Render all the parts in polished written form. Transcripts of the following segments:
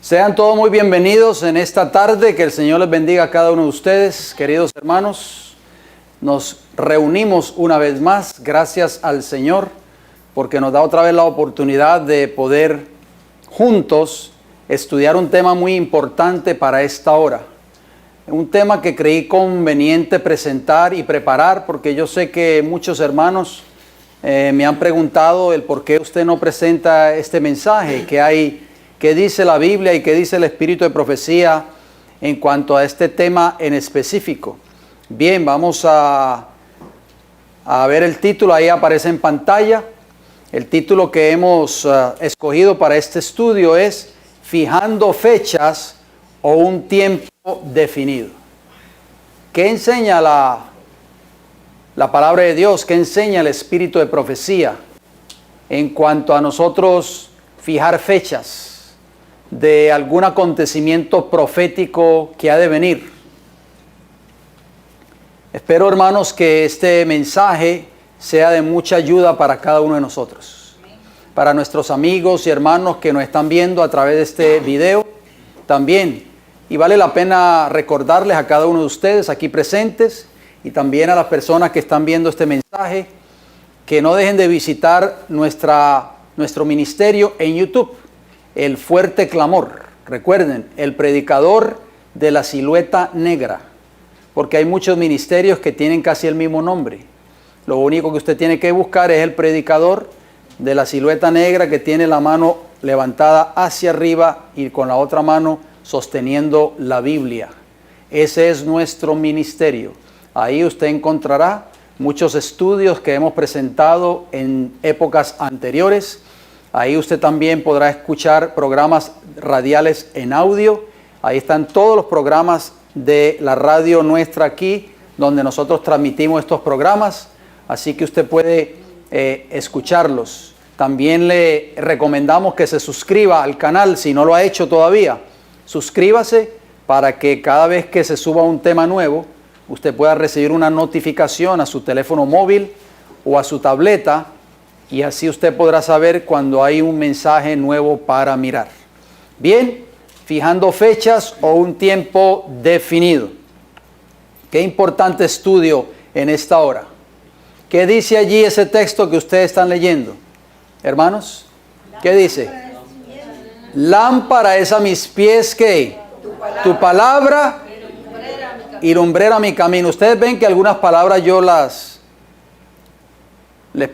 Sean todos muy bienvenidos en esta tarde, que el Señor les bendiga a cada uno de ustedes, queridos hermanos. Nos reunimos una vez más, gracias al Señor, porque nos da otra vez la oportunidad de poder juntos estudiar un tema muy importante para esta hora. Un tema que creí conveniente presentar y preparar, porque yo sé que muchos hermanos me han preguntado el por qué usted no presenta este mensaje, qué dice la Biblia y qué dice el Espíritu de Profecía en cuanto a este tema en específico. Bien, vamos a ver el título, ahí aparece en pantalla. El título que hemos escogido para este estudio es Fijando fechas o un tiempo definido. ¿Qué enseña la palabra de Dios? ¿Qué enseña el Espíritu de Profecía en cuanto a nosotros fijar fechas de algún acontecimiento profético que ha de venir? Espero, hermanos, que este mensaje sea de mucha ayuda para cada uno de nosotros. Para nuestros amigos y hermanos que nos están viendo a través de este video también. Y vale la pena recordarles a cada uno de ustedes aquí presentes y también a las personas que están viendo este mensaje que no dejen de visitar nuestro ministerio en YouTube. El Fuerte Clamor. Recuerden, el predicador de la silueta negra. Porque hay muchos ministerios que tienen casi el mismo nombre. Lo único que usted tiene que buscar es el predicador de la silueta negra, que tiene la mano levantada hacia arriba y con la otra mano sosteniendo la Biblia. Ese es nuestro ministerio. Ahí usted encontrará muchos estudios que hemos presentado en épocas anteriores. Ahí usted también podrá escuchar programas radiales en audio. Ahí están todos los programas de la radio nuestra aquí, donde nosotros transmitimos estos programas. Así que usted puede escucharlos. También le recomendamos que se suscriba al canal si no lo ha hecho todavía. Suscríbase para que cada vez que se suba un tema nuevo, usted pueda recibir una notificación a su teléfono móvil o a su tableta. Y así usted podrá saber cuando hay un mensaje nuevo para mirar. Bien, fijando fechas o un tiempo definido. Qué importante estudio en esta hora. ¿Qué dice allí ese texto que ustedes están leyendo? Hermanos, ¿qué dice? Lámpara es a mis pies, ¿qué? Tu palabra y lumbrera mi camino. Ustedes ven que algunas palabras yo las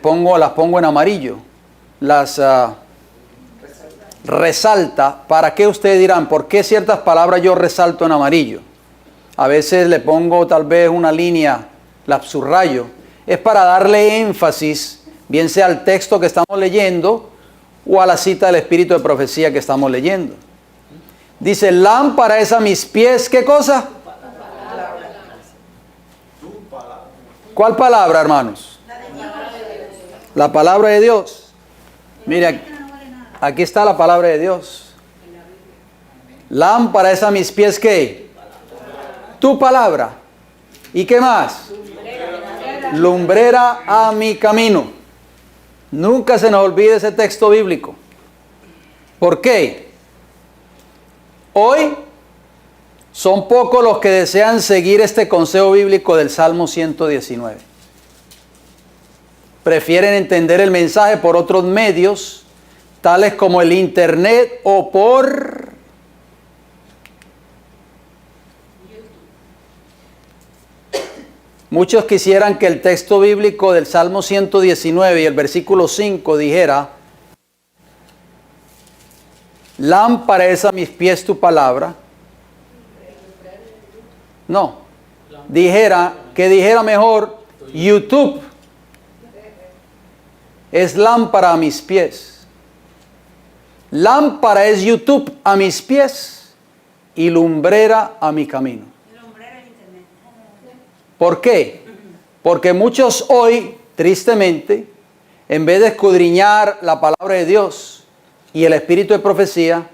pongo en amarillo, las resalta. ¿Para qué ustedes dirán? ¿Por qué ciertas palabras yo resalto en amarillo? A veces le pongo tal vez una línea, la subrayo. Es para darle énfasis, bien sea al texto que estamos leyendo o a la cita del Espíritu de Profecía que estamos leyendo. Dice, lámpara es a mis pies, ¿qué cosa? ¿Cuál palabra, hermanos? La palabra de Dios. Mire, aquí está la palabra de Dios. Lámpara es a mis pies, ¿qué? Tu palabra. ¿Y qué más? Lumbrera a mi camino. Nunca se nos olvide ese texto bíblico. ¿Por qué? Hoy son pocos los que desean seguir este consejo bíblico del Salmo 119. Prefieren entender el mensaje por otros medios, tales como el internet o por muchos quisieran que el texto bíblico del Salmo 119 y el versículo 5 dijera: lámpara es a mis pies tu palabra. No, dijera mejor, YouTube es lámpara a mis pies. Lámpara es YouTube a mis pies y lumbrera a mi camino. ¿Por qué? Porque muchos hoy, tristemente, en vez de escudriñar la palabra de Dios y el Espíritu de Profecía,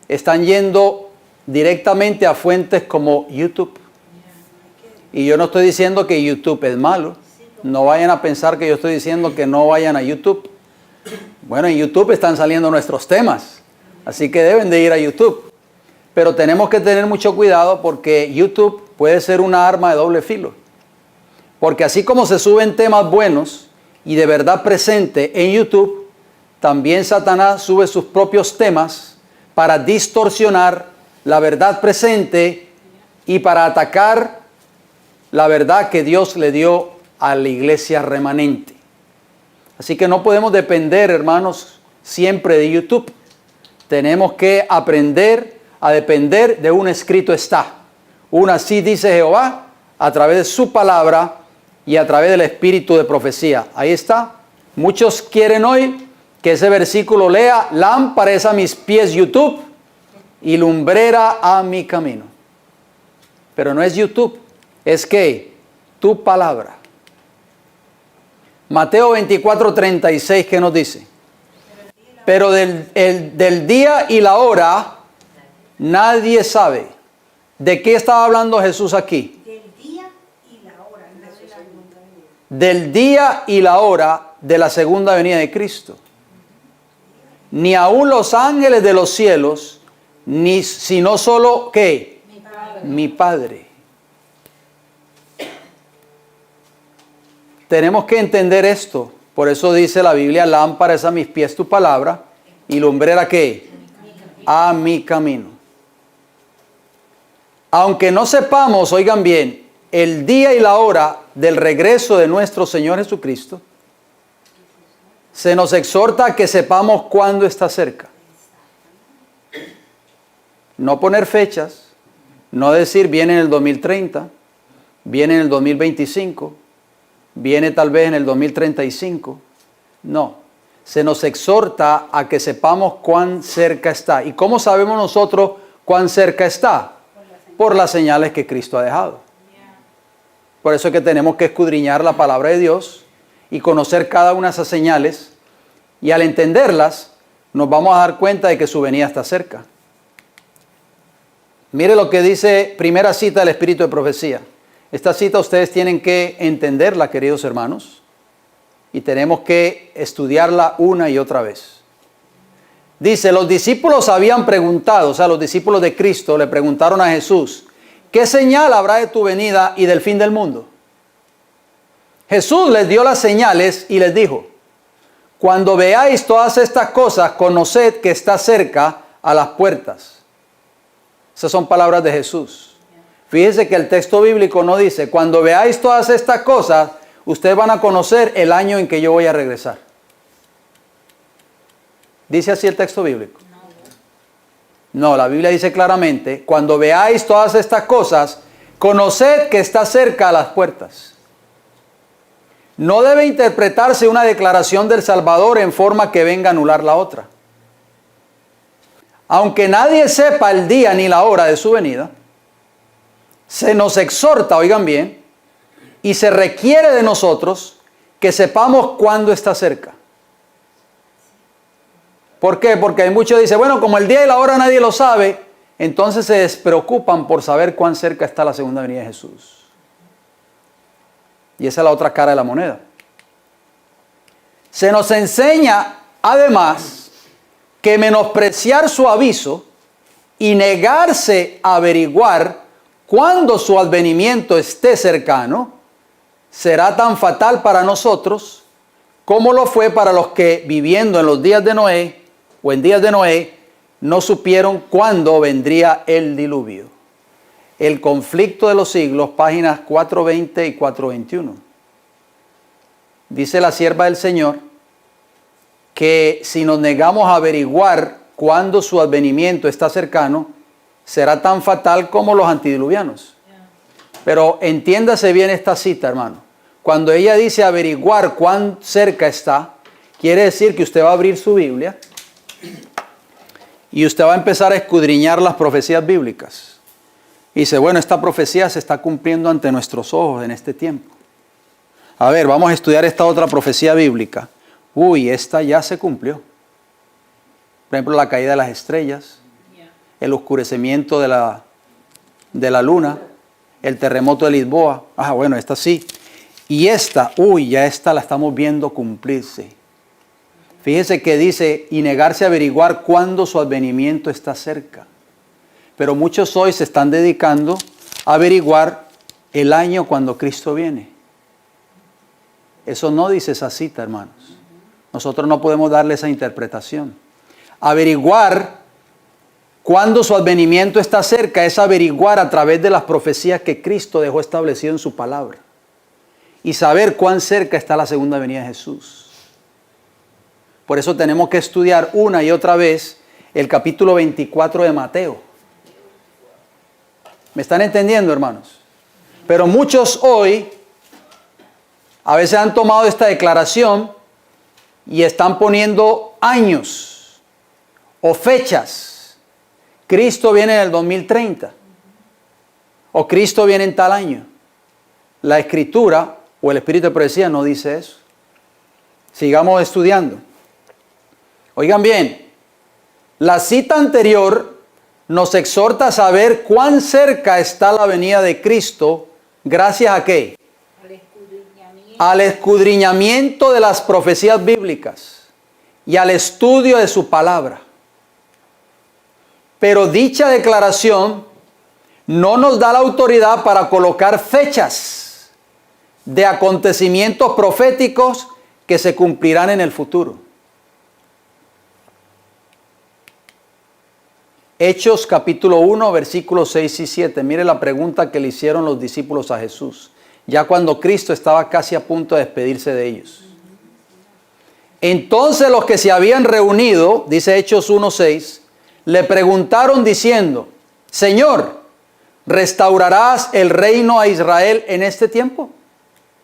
están yendo directamente a fuentes como YouTube. Y yo no estoy diciendo que YouTube es malo. No vayan a pensar que yo estoy diciendo que no vayan a YouTube. Bueno, en YouTube están saliendo nuestros temas. Así que deben de ir a YouTube. Pero tenemos que tener mucho cuidado porque YouTube puede ser una arma de doble filo. Porque así como se suben temas buenos y de verdad presente en YouTube, también Satanás sube sus propios temas para distorsionar la verdad presente y para atacar la verdad que Dios le dio a la iglesia remanente. Así que no podemos depender, hermanos, siempre de YouTube. Tenemos que aprender a depender de un escrito está. Un así dice Jehová a través de su palabra y a través del espíritu de profecía. Ahí está. Muchos quieren hoy que ese versículo lea: lámpara es a mis pies YouTube y lumbrera a mi camino. Pero no es YouTube, es que tu palabra. Mateo 24:36, ¿qué nos dice? Pero del día y la hora nadie sabe. ¿De qué estaba hablando Jesús aquí? Del día y la hora. Del día y la hora de la segunda venida de Cristo. Ni aun los ángeles de los cielos, ni sino solo ¿qué? Mi Padre. Tenemos que entender esto. Por eso dice la Biblia: lámpara es a mis pies tu palabra y lumbrera ¿qué? A mi camino. Aunque no sepamos, oigan bien, el día y la hora del regreso de nuestro Señor Jesucristo, se nos exhorta a que sepamos cuándo está cerca. No poner fechas, no decir viene en el 2030, viene en el 2025, viene tal vez en el 2035. No, se nos exhorta a que sepamos cuán cerca está. ¿Y cómo sabemos nosotros cuán cerca está? Por las señales que Cristo ha dejado. Por eso es que tenemos que escudriñar la palabra de Dios y conocer cada una de esas señales, y al entenderlas nos vamos a dar cuenta de que su venida está cerca. Mire lo que dice primera cita del Espíritu de Profecía. Esta cita ustedes tienen que entenderla, queridos hermanos, y tenemos que estudiarla una y otra vez. Dice: los discípulos habían preguntado, o sea, los discípulos de Cristo le preguntaron a Jesús: ¿qué señal habrá de tu venida y del fin del mundo? Jesús les dio las señales y les dijo: cuando veáis todas estas cosas, conoced que está cerca a las puertas. Esas son palabras de Jesús. Fíjense que el texto bíblico no dice: cuando veáis todas estas cosas, ustedes van a conocer el año en que yo voy a regresar. ¿Dice así el texto bíblico? No, la Biblia dice claramente: cuando veáis todas estas cosas, conoced que está cerca a las puertas. No debe interpretarse una declaración del Salvador en forma que venga a anular la otra. Aunque nadie sepa el día ni la hora de su venida, se nos exhorta, oigan bien, y se requiere de nosotros que sepamos cuándo está cerca. ¿Por qué? Porque hay muchos que dicen: bueno, como el día y la hora nadie lo sabe, entonces se despreocupan por saber cuán cerca está la segunda venida de Jesús. Y esa es la otra cara de la moneda. Se nos enseña, además, que menospreciar su aviso y negarse a averiguar cuándo su advenimiento esté cercano será tan fatal para nosotros como lo fue para los que, viviendo en los días de Noé o en días de Noé, no supieron cuándo vendría el diluvio. El conflicto de los siglos, páginas 420 y 421. Dice la sierva del Señor que si nos negamos a averiguar cuándo su advenimiento está cercano, será tan fatal como los antidiluvianos. Pero entiéndase bien esta cita, hermano. Cuando ella dice averiguar cuán cerca está, quiere decir que usted va a abrir su Biblia y usted va a empezar a escudriñar las profecías bíblicas. Y dice: bueno, esta profecía se está cumpliendo ante nuestros ojos en este tiempo. A ver, vamos a estudiar esta otra profecía bíblica. Uy, esta ya se cumplió. Por ejemplo, la caída de las estrellas, el oscurecimiento de la luna, el terremoto de Lisboa. Ah, bueno, esta sí. Y esta, ya esta la estamos viendo cumplirse. Fíjese que dice: y negarse a averiguar cuándo su advenimiento está cerca. Pero muchos hoy se están dedicando a averiguar el año cuando Cristo viene. Eso no dice esa cita, hermanos. Nosotros no podemos darle esa interpretación. Averiguar cuándo su advenimiento está cerca es averiguar a través de las profecías que Cristo dejó establecido en su palabra. Y saber cuán cerca está la segunda venida de Jesús. Por eso tenemos que estudiar una y otra vez el capítulo 24 de Mateo. ¿Me están entendiendo, hermanos? Pero muchos hoy a veces han tomado esta declaración y están poniendo años o fechas. Cristo viene en el 2030 o Cristo viene en tal año. La Escritura o el Espíritu de Profecía no dice eso. Sigamos estudiando. Oigan bien, la cita anterior nos exhorta a saber cuán cerca está la venida de Cristo. ¿Gracias a qué? Al escudriñamiento de las profecías bíblicas y al estudio de su palabra. Pero dicha declaración no nos da la autoridad para colocar fechas de acontecimientos proféticos que se cumplirán en el futuro. Hechos capítulo 1, versículos 6 y 7. Mire la pregunta que le hicieron los discípulos a Jesús, ya cuando Cristo estaba casi a punto de despedirse de ellos. Entonces los que se habían reunido, dice Hechos 1, 6, le preguntaron diciendo: Señor, ¿restaurarás el reino a Israel en este tiempo?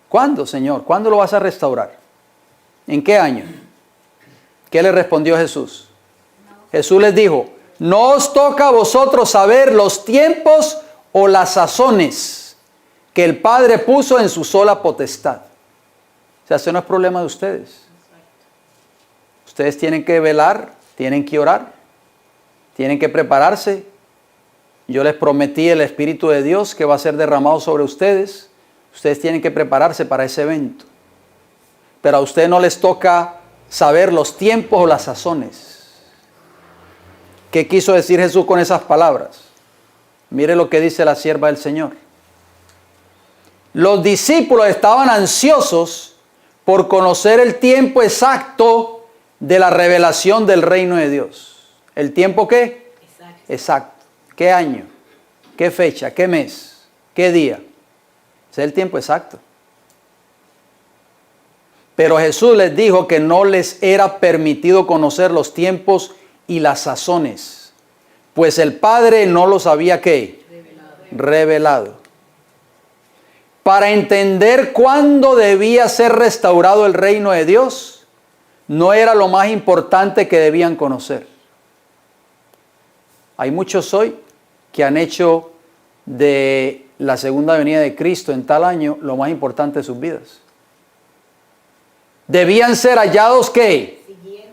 ¿Cuándo, Señor? ¿Cuándo lo vas a restaurar? ¿En qué año? ¿Qué le respondió Jesús? Jesús les dijo: no os toca a vosotros saber los tiempos o las sazones que el Padre puso en su sola potestad. O sea, ese no es problema de ustedes. Ustedes tienen que velar, tienen que orar, tienen que prepararse. Yo les prometí el Espíritu de Dios que va a ser derramado sobre ustedes. Ustedes tienen que prepararse para ese evento. Pero a ustedes no les toca saber los tiempos o las sazones. ¿Qué quiso decir Jesús con esas palabras? Mire lo que dice la sierva del Señor. Los discípulos estaban ansiosos por conocer el tiempo exacto de la revelación del reino de Dios. ¿El tiempo qué? Exacto. ¿Qué año? ¿Qué fecha? ¿Qué mes? ¿Qué día? Ese es el tiempo exacto. Pero Jesús les dijo que no les era permitido conocer los tiempos y las sazones, pues el Padre no los había ¿qué? Revelado. Para entender cuándo debía ser restaurado el reino de Dios, no era lo más importante que debían conocer. Hay muchos hoy que han hecho de la segunda venida de Cristo en tal año lo más importante de sus vidas. Debían ser hallados ¿qué?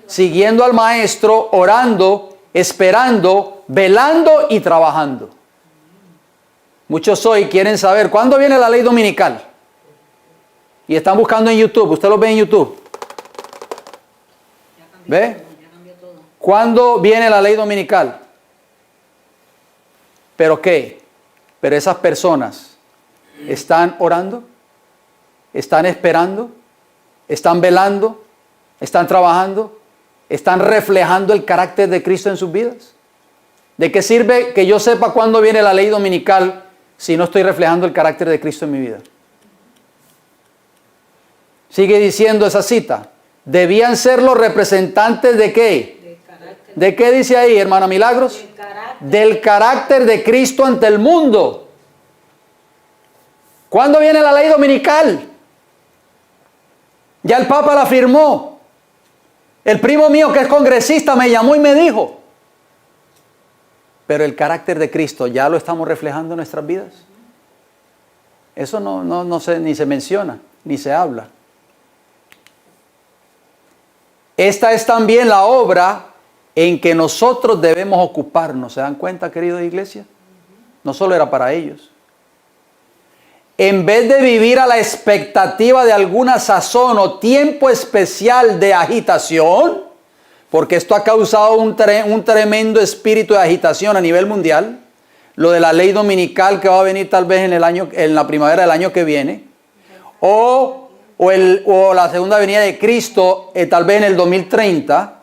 Siguiendo al Maestro, orando, esperando, velando y trabajando. Muchos hoy quieren saber cuándo viene la ley dominical. Y están buscando en YouTube. ¿Usted lo ve en YouTube? ¿Ve? ¿Cuándo viene la ley dominical? ¿Pero qué? Pero esas personas están orando, están esperando, están velando, están trabajando, están reflejando el carácter de Cristo en sus vidas. ¿De qué sirve que yo sepa cuándo viene la ley dominical si no estoy reflejando el carácter de Cristo en mi vida? Sigue diciendo esa cita. Debían ser los representantes de ¿qué? ¿De qué dice ahí, hermana Milagros? Del carácter de Cristo ante el mundo. ¿Cuándo viene la ley dominical? Ya el Papa la firmó. El primo mío que es congresista me llamó y me dijo. Pero el carácter de Cristo, ¿ya lo estamos reflejando en nuestras vidas? Eso ni se menciona, ni se habla. Esta es también la obra en que nosotros debemos ocuparnos. ¿Se dan cuenta, querida iglesia? No solo era para ellos. En vez de vivir a la expectativa de alguna sazón o tiempo especial de agitación, porque esto ha causado un tremendo espíritu de agitación a nivel mundial, lo de la ley dominical que va a venir tal vez en la primavera del año que viene, o la segunda venida de Cristo tal vez en el 2030.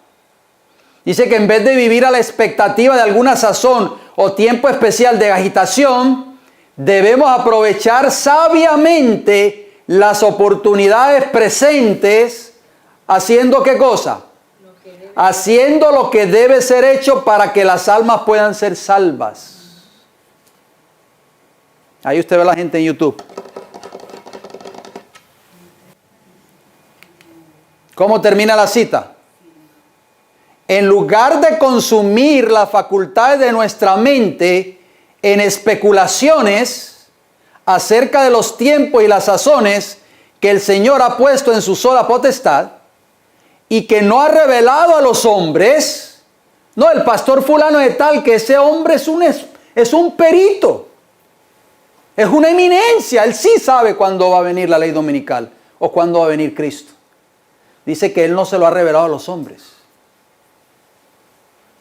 Dice que en vez de vivir a la expectativa de alguna sazón o tiempo especial de agitación, debemos aprovechar sabiamente las oportunidades presentes, haciendo ¿qué cosa? Haciendo lo que debe ser hecho para que las almas puedan ser salvas. Ahí usted ve a la gente en YouTube. ¿Cómo termina la cita? En lugar de consumir las facultades de nuestra mente en especulaciones acerca de los tiempos y las sazones que el Señor ha puesto en su sola potestad y que no ha revelado a los hombres, no, el pastor fulano de tal, que ese hombre es un perito, es una eminencia, él sí sabe cuándo va a venir la ley dominical o cuándo va a venir Cristo. Dice que él no se lo ha revelado a los hombres.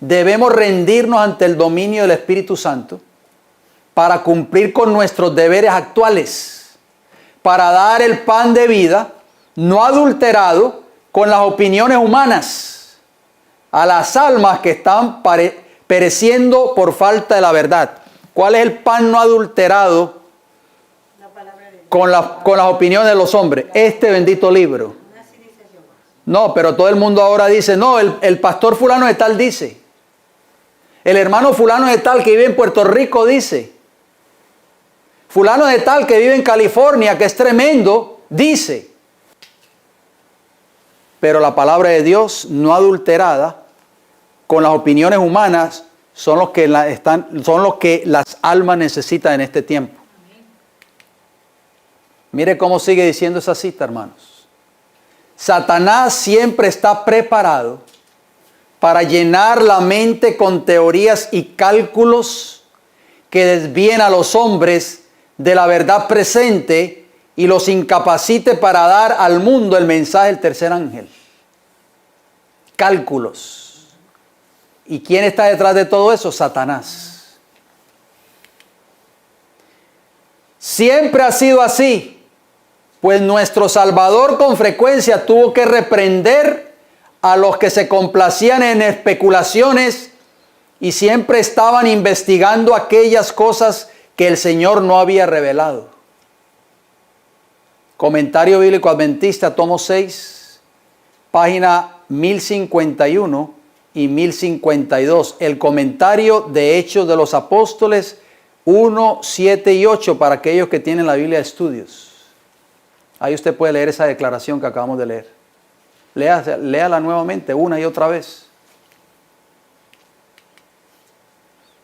Debemos rendirnos ante el dominio del Espíritu Santo para cumplir con nuestros deberes actuales, para dar el pan de vida no adulterado con las opiniones humanas a las almas que están pereciendo por falta de la verdad. ¿Cuál es el pan no adulterado con las opiniones de los hombres? Este bendito libro. No, pero todo el mundo ahora dice, no, el pastor fulano de tal dice. El hermano fulano de tal que vive en Puerto Rico dice. Fulano de tal que vive en California, que es tremendo, dice. Pero la palabra de Dios no adulterada con las opiniones humanas son los que las almas necesitan en este tiempo. Mire cómo sigue diciendo esa cita, hermanos. Satanás siempre está preparado para llenar la mente con teorías y cálculos que desvíen a los hombres de la verdad presente y los incapacite para dar al mundo el mensaje del tercer ángel. Cálculos. ¿Y quién está detrás de todo eso? Satanás. Siempre ha sido así. Pues nuestro Salvador con frecuencia tuvo que reprender a los que se complacían en especulaciones y siempre estaban investigando aquellas cosas que el Señor no había revelado. Comentario Bíblico Adventista, tomo 6, página 1051 y 1052. El comentario de Hechos de los Apóstoles 1, 7 y 8 para aquellos que tienen la Biblia de estudios. Ahí usted puede leer esa declaración que acabamos de leer. Léala nuevamente una y otra vez.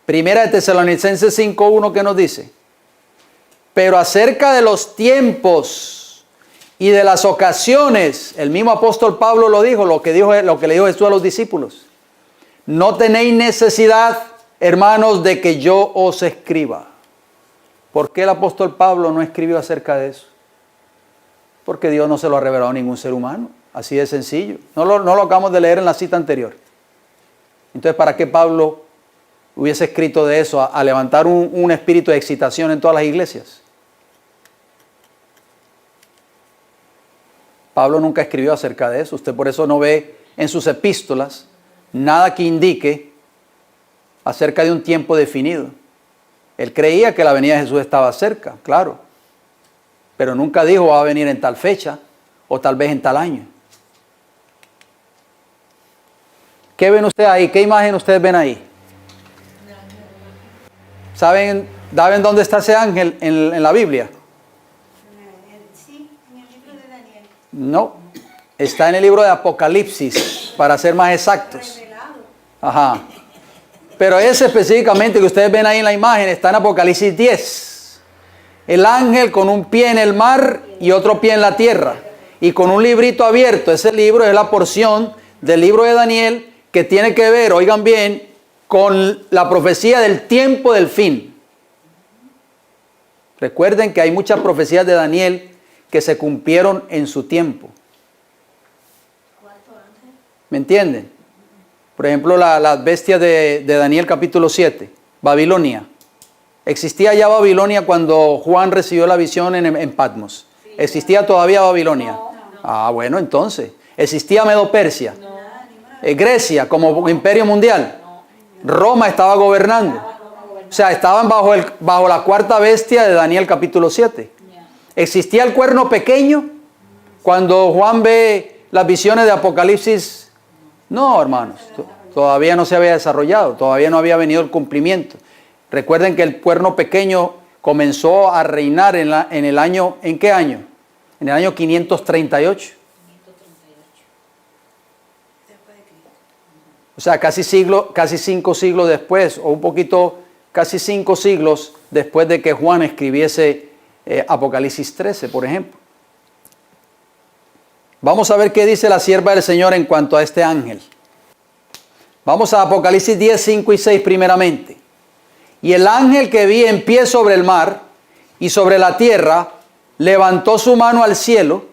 Primera de Tesalonicenses 5:1, ¿qué nos dice? Pero acerca de los tiempos y de las ocasiones, el mismo apóstol Pablo lo dijo, lo que le dijo Jesús a los discípulos. No tenéis necesidad, hermanos, de que yo os escriba. ¿Por qué el apóstol Pablo no escribió acerca de eso? Porque Dios no se lo ha revelado a ningún ser humano. Así de sencillo. No lo acabamos de leer en la cita anterior. Entonces, ¿para qué Pablo hubiese escrito de eso? A levantar un espíritu de excitación en todas las iglesias. Pablo nunca escribió acerca de eso. Usted por eso no ve en sus epístolas nada que indique acerca de un tiempo definido. Él creía que la venida de Jesús estaba cerca, claro. Pero nunca dijo va a venir en tal fecha o tal vez en tal año. ¿Qué ven ustedes ahí? ¿Qué imagen ustedes ven ahí? ¿Saben dónde está ese ángel en la Biblia? Sí, en el libro de Daniel. No, está en el libro de Apocalipsis, para ser más exactos. Revelado. Ajá. Pero ese específicamente que ustedes ven ahí en la imagen está en Apocalipsis 10. El ángel con un pie en el mar y otro pie en la tierra. Y con un librito abierto. Ese libro es la porción del libro de Daniel que tiene que ver, oigan bien, con la profecía del tiempo del fin. Recuerden que hay muchas profecías de Daniel que se cumplieron en su tiempo. ¿Me entienden? Por ejemplo, las bestias de Daniel capítulo 7, Babilonia. Existía ya Babilonia cuando Juan recibió la visión en Patmos. ¿Existía todavía Babilonia? Ah, bueno, entonces. ¿Existía Medo-Persia? Grecia como imperio mundial. Roma estaba gobernando. O sea, estaban bajo la cuarta bestia de Daniel capítulo 7. ¿Existía el cuerno pequeño cuando Juan ve las visiones de Apocalipsis? No, hermanos. Todavía no se había desarrollado. Todavía no había venido el cumplimiento. Recuerden que el cuerno pequeño comenzó a reinar en el año, ¿en qué año? En el año 538. O sea, casi 5 siglos después, o un poquito, casi 5 siglos después de que Juan escribiese Apocalipsis 13, por ejemplo. Vamos a ver qué dice la sierva del Señor en cuanto a este ángel. Vamos a Apocalipsis 10, 5 y 6 primeramente. Y el ángel que vi en pie sobre el mar y sobre la tierra, levantó su mano al cielo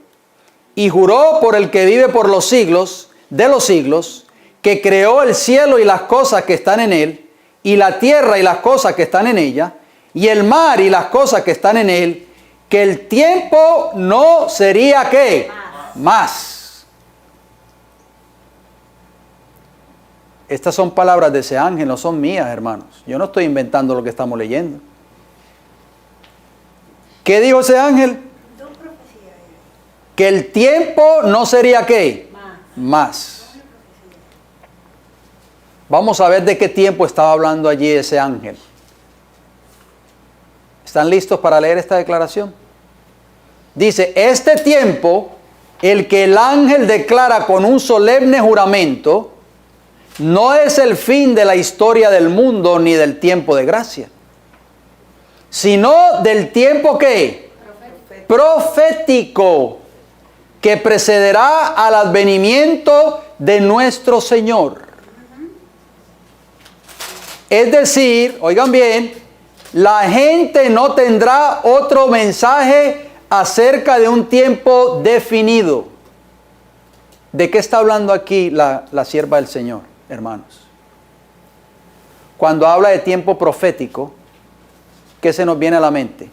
y juró por el que vive por los siglos de los siglos, que creó el cielo y las cosas que están en él, y la tierra y las cosas que están en ella, y el mar y las cosas que están en él, que el tiempo no sería ¿qué? Más. Estas son palabras de ese ángel, no son mías, hermanos. Yo no estoy inventando lo que estamos leyendo. ¿Qué dijo ese ángel? Que el tiempo no sería ¿qué? Más. Vamos a ver de qué tiempo estaba hablando allí ese ángel. ¿Están listos para leer esta declaración? Dice, este tiempo, el que el ángel declara con un solemne juramento, no es el fin de la historia del mundo ni del tiempo de gracia, sino del tiempo ¿qué? Profético, que precederá al advenimiento de nuestro Señor. Es decir, oigan bien, la gente no tendrá otro mensaje acerca de un tiempo definido. ¿De qué está hablando aquí la sierva del Señor, hermanos? Cuando habla de tiempo profético, ¿qué se nos viene a la mente?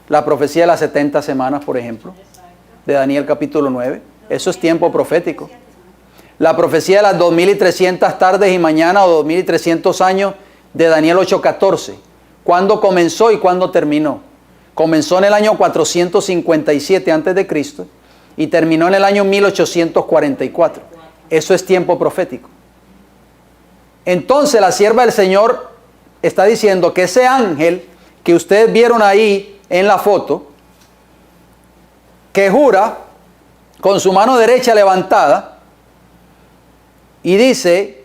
La profecía de las 70 semanas, por ejemplo, de Daniel capítulo 9. Eso es tiempo profético. La profecía de las 2300 tardes y mañanas o 2300 años de Daniel 8:14. ¿Cuándo comenzó y cuándo terminó? Comenzó en el año 457 a.C. y terminó en el año 1844. Eso es tiempo profético. Entonces la sierva del Señor está diciendo que ese ángel que ustedes vieron ahí en la foto, que jura con su mano derecha levantada, y dice,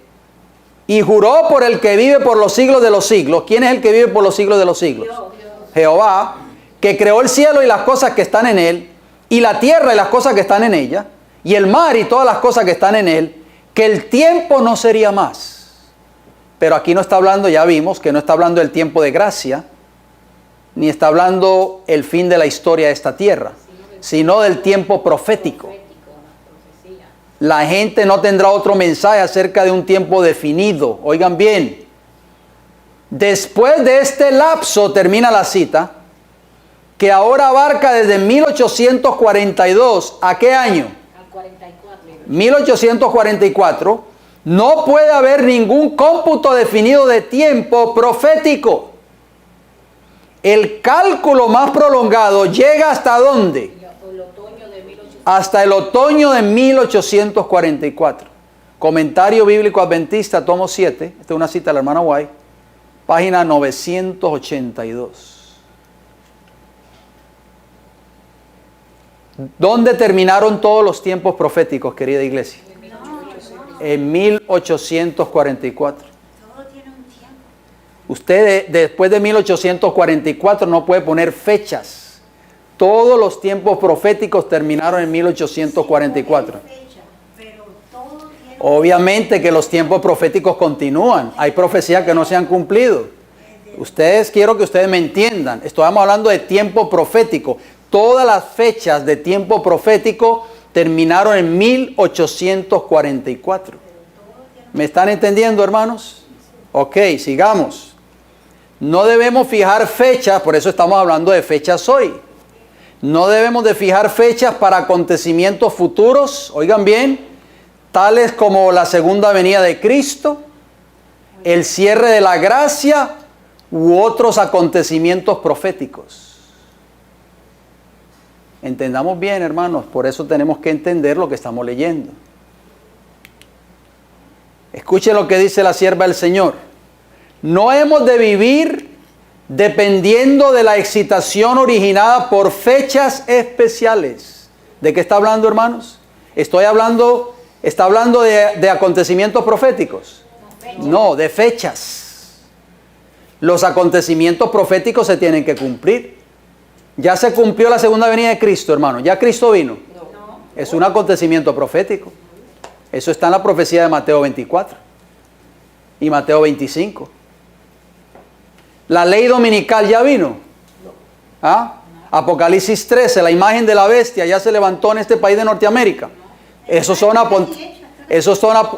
y juró por el que vive por los siglos de los siglos. ¿Quién es el que vive por los siglos de los siglos? Dios. Jehová, que creó el cielo y las cosas que están en él, y la tierra y las cosas que están en ella, y el mar y todas las cosas que están en él, que el tiempo no sería más. Pero aquí no está hablando, ya vimos, que no está hablando del tiempo de gracia, ni está hablando el fin de la historia de esta tierra, sino del tiempo profético. La gente no tendrá otro mensaje acerca de un tiempo definido. Oigan bien, después de este lapso, termina la cita, que ahora abarca desde 1842, ¿a qué año? Al 44. 1844, no puede haber ningún cómputo definido de tiempo profético. El cálculo más prolongado llega ¿hasta dónde? Hasta el otoño de 1844. Comentario Bíblico Adventista, tomo 7. Esta es una cita de la hermana White. Página 982. ¿Dónde terminaron todos los tiempos proféticos, querida iglesia? En 1844. Usted después de 1844 no puede poner fechas. Todos los tiempos proféticos terminaron en 1844. Obviamente que los tiempos proféticos continúan. Hay profecías que no se han cumplido. Quiero que ustedes me entiendan. Estamos hablando de tiempo profético. Todas las fechas de tiempo profético terminaron en 1844. ¿Me están entendiendo, hermanos? Ok, sigamos. No debemos fijar fechas, por eso estamos hablando de fechas hoy. No debemos de fijar fechas para acontecimientos futuros, oigan bien, tales como la segunda venida de Cristo, el cierre de la gracia u otros acontecimientos proféticos. Entendamos bien, hermanos, por eso tenemos que entender lo que estamos leyendo. Escuchen lo que dice la sierva del Señor. No hemos de vivir dependiendo de la excitación originada por fechas especiales. ¿De qué está hablando, hermanos? Está hablando de acontecimientos proféticos. No, de fechas. Los acontecimientos proféticos se tienen que cumplir. Ya se cumplió la segunda venida de Cristo, hermano. Ya Cristo vino. No. Es un acontecimiento profético. Eso está en la profecía de Mateo 24 y Mateo 25. La ley dominical ya vino. ¿Ah? Apocalipsis 13, la imagen de la bestia ya se levantó en este país de Norteamérica. Esos son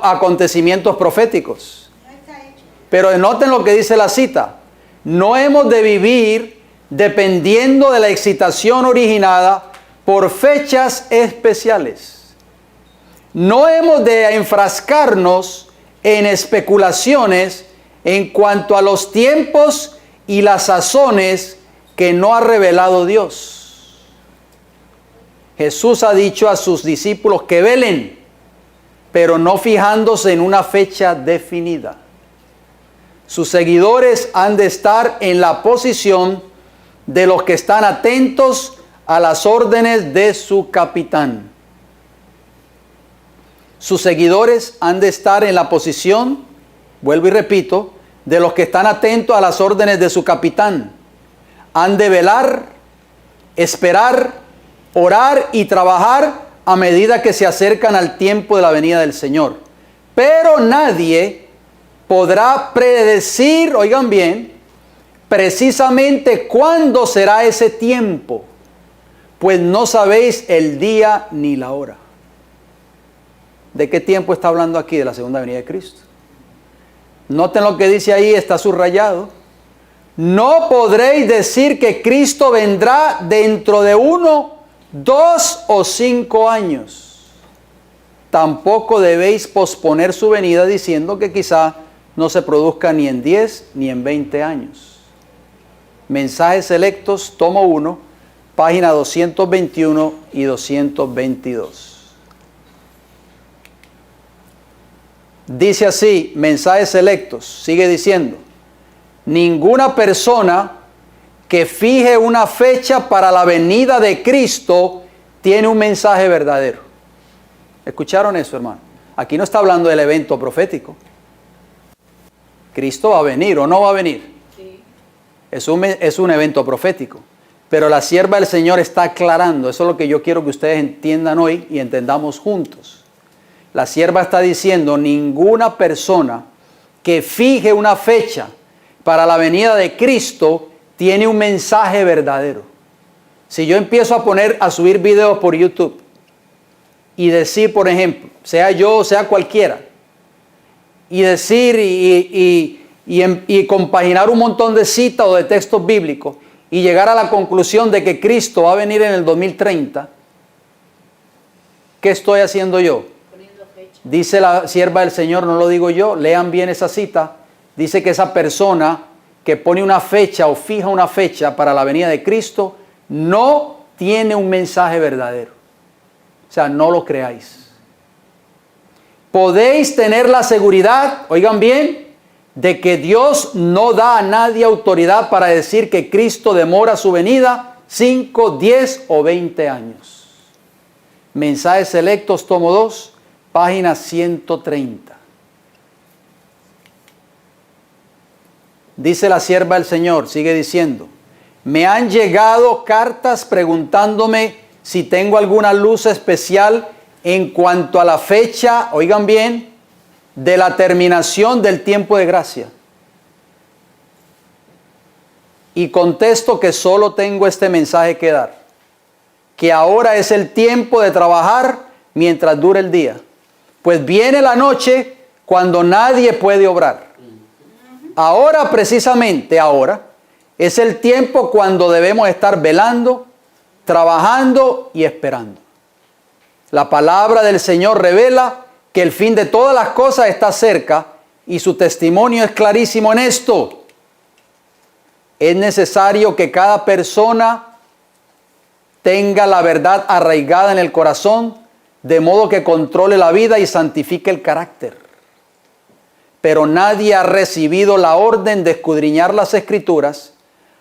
acontecimientos proféticos. No está hecho. Pero noten lo que dice la cita. No hemos de vivir dependiendo de la excitación originada por fechas especiales. No hemos de enfrascarnos en especulaciones en cuanto a los tiempos y las sazones que no ha revelado Dios. Jesús ha dicho a sus discípulos que velen, pero no fijándose en una fecha definida. Sus seguidores han de estar en la posición de los que están atentos a las órdenes de su capitán. Sus seguidores han de estar en la posición, vuelvo y repito, de los que están atentos a las órdenes de su capitán. Han de velar, esperar, orar y trabajar a medida que se acercan al tiempo de la venida del Señor. Pero nadie podrá predecir, oigan bien, precisamente cuándo será ese tiempo, pues no sabéis el día ni la hora. ¿De qué tiempo está hablando aquí? De la segunda venida de Cristo. Noten lo que dice ahí, está subrayado. No podréis decir que Cristo vendrá dentro de 1, 2 o 5 años. Tampoco debéis posponer su venida diciendo que quizá no se produzca ni en 10 ni en 20 años. Mensajes selectos, tomo 1, página 221 y 222. Dice así, mensajes selectos, sigue diciendo, ninguna persona que fije una fecha para la venida de Cristo tiene un mensaje verdadero. ¿Escucharon eso, hermano? Aquí no está hablando del evento profético. Cristo va a venir o no va a venir. Sí. Es un evento profético. Pero la sierva del Señor está aclarando, eso es lo que yo quiero que ustedes entiendan hoy y entendamos juntos. La sierva está diciendo, ninguna persona que fije una fecha para la venida de Cristo tiene un mensaje verdadero. Si yo empiezo a subir videos por YouTube y decir, por ejemplo, sea yo o sea cualquiera, y decir y compaginar un montón de citas o de textos bíblicos y llegar a la conclusión de que Cristo va a venir en el 2030, ¿qué estoy haciendo yo? Dice la sierva del Señor, no lo digo yo, lean bien esa cita. Dice que esa persona que pone una fecha o fija una fecha para la venida de Cristo no tiene un mensaje verdadero. O sea, no lo creáis. Podéis tener la seguridad, oigan bien, de que Dios no da a nadie autoridad para decir que Cristo demora su venida 5, 10 o 20 años. Mensajes selectos, tomo 2. Página 130. Dice la sierva del Señor, sigue diciendo, me han llegado cartas preguntándome si tengo alguna luz especial en cuanto a la fecha, oigan bien, de la terminación del tiempo de gracia. Y contesto que solo tengo este mensaje que dar, que ahora es el tiempo de trabajar mientras dure el día. Pues viene la noche cuando nadie puede obrar. ahora, precisamente ahora, es el tiempo cuando debemos estar velando, trabajando y esperando. La palabra del Señor revela que el fin de todas las cosas está cerca y su testimonio es clarísimo en esto. Es necesario que cada persona tenga la verdad arraigada en el corazón, de modo que controle la vida y santifique el carácter. Pero nadie ha recibido la orden de escudriñar las Escrituras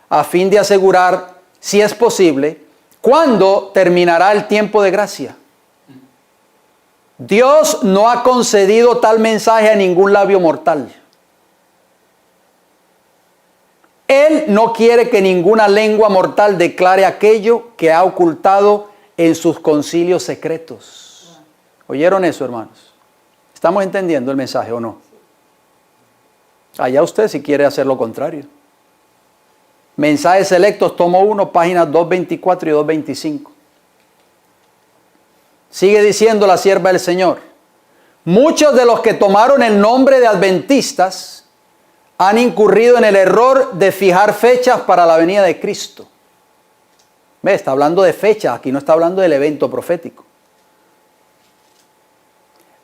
a fin de asegurar, si es posible, cuándo terminará el tiempo de gracia. Dios no ha concedido tal mensaje a ningún labio mortal. Él no quiere que ninguna lengua mortal declare aquello que ha ocultado en sus concilios secretos. ¿Oyeron eso, hermanos? ¿Estamos entendiendo el mensaje o no? Allá usted si quiere hacer lo contrario. Mensajes selectos, tomo 1, páginas 224 y 225. Sigue diciendo la sierva del Señor. Muchos de los que tomaron el nombre de adventistas han incurrido en el error de fijar fechas para la venida de Cristo. ¿Ve? Está hablando de fechas, aquí no está hablando del evento profético.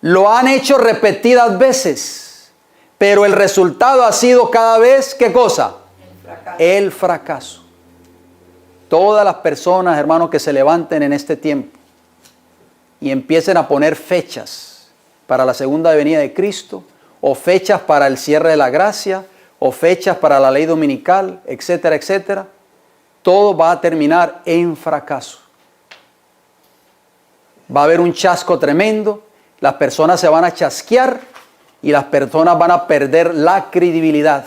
Lo han hecho repetidas veces, pero el resultado ha sido cada vez, ¿qué cosa? El fracaso. Todas las personas, hermanos, que se levanten en este tiempo y empiecen a poner fechas para la segunda venida de Cristo, o fechas para el cierre de la gracia, o fechas para la ley dominical, etcétera, etcétera, todo va a terminar en fracaso. Va a haber un chasco tremendo, las personas se van a chasquear y las personas van a perder la credibilidad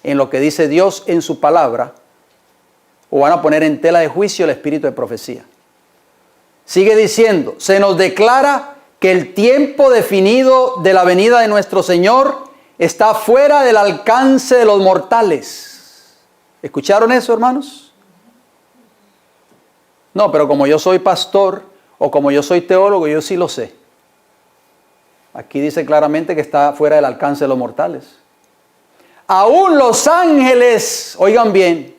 en lo que dice Dios en su palabra, o van a poner en tela de juicio el espíritu de profecía. Sigue diciendo, se nos declara que el tiempo definido de la venida de nuestro Señor está fuera del alcance de los mortales. ¿Escucharon eso, hermanos? No, pero como yo soy pastor o como yo soy teólogo, yo sí lo sé. Aquí dice claramente que está fuera del alcance de los mortales. Aún los ángeles, oigan bien,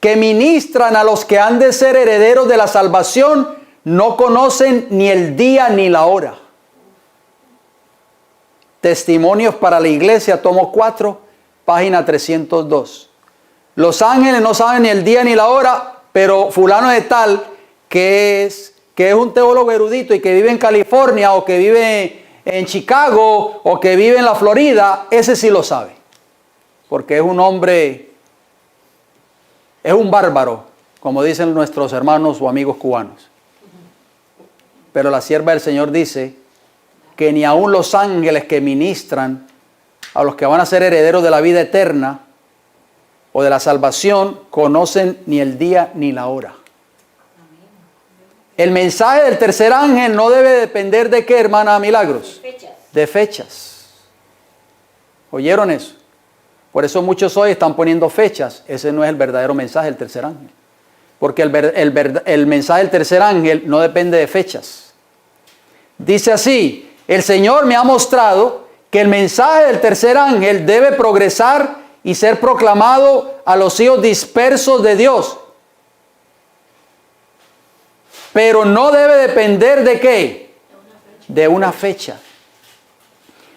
que ministran a los que han de ser herederos de la salvación, no conocen ni el día ni la hora. Testimonios para la iglesia, tomo 4, página 302. Los ángeles no saben ni el día ni la hora, pero fulano de tal, que es un teólogo erudito y que vive en California o que vive en Chicago o que vive en la Florida, ese sí lo sabe. Porque es un hombre, es un bárbaro, como dicen nuestros hermanos o amigos cubanos. Pero la sierva del Señor dice que ni aun los ángeles que ministran a los que van a ser herederos de la vida eterna o de la salvación conocen ni el día ni la hora. El mensaje del tercer ángel no debe depender de qué, hermana Milagros. De fechas. ¿Oyeron eso? Por eso muchos hoy están poniendo fechas. Ese no es el verdadero mensaje del tercer ángel. Porque el mensaje del tercer ángel no depende de fechas. Dice así, el Señor me ha mostrado que el mensaje del tercer ángel debe progresar y ser proclamado a los hijos dispersos de Dios. Pero no debe depender de qué? De una fecha.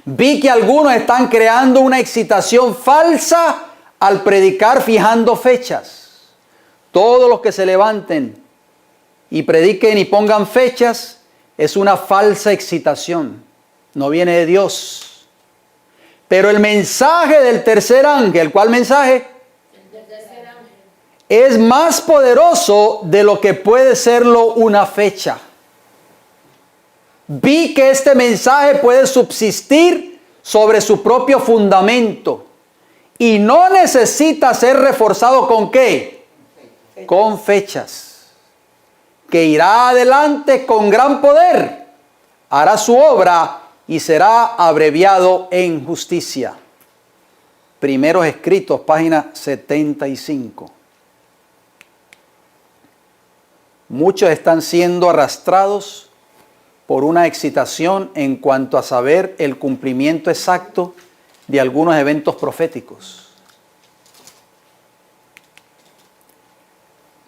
Vi que algunos están creando una excitación falsa al predicar fijando fechas. Todos los que se levanten y prediquen y pongan fechas es una falsa excitación. No viene de Dios. Pero el mensaje del tercer ángel, ¿cuál mensaje? Es más poderoso de lo que puede serlo una fecha. Vi que este mensaje puede subsistir sobre su propio fundamento y no necesita ser reforzado ¿con qué? Con fechas. Que irá adelante con gran poder, hará su obra y será abreviado en justicia. Primeros Escritos, página 75. Muchos están siendo arrastrados por una excitación en cuanto a saber el cumplimiento exacto de algunos eventos proféticos.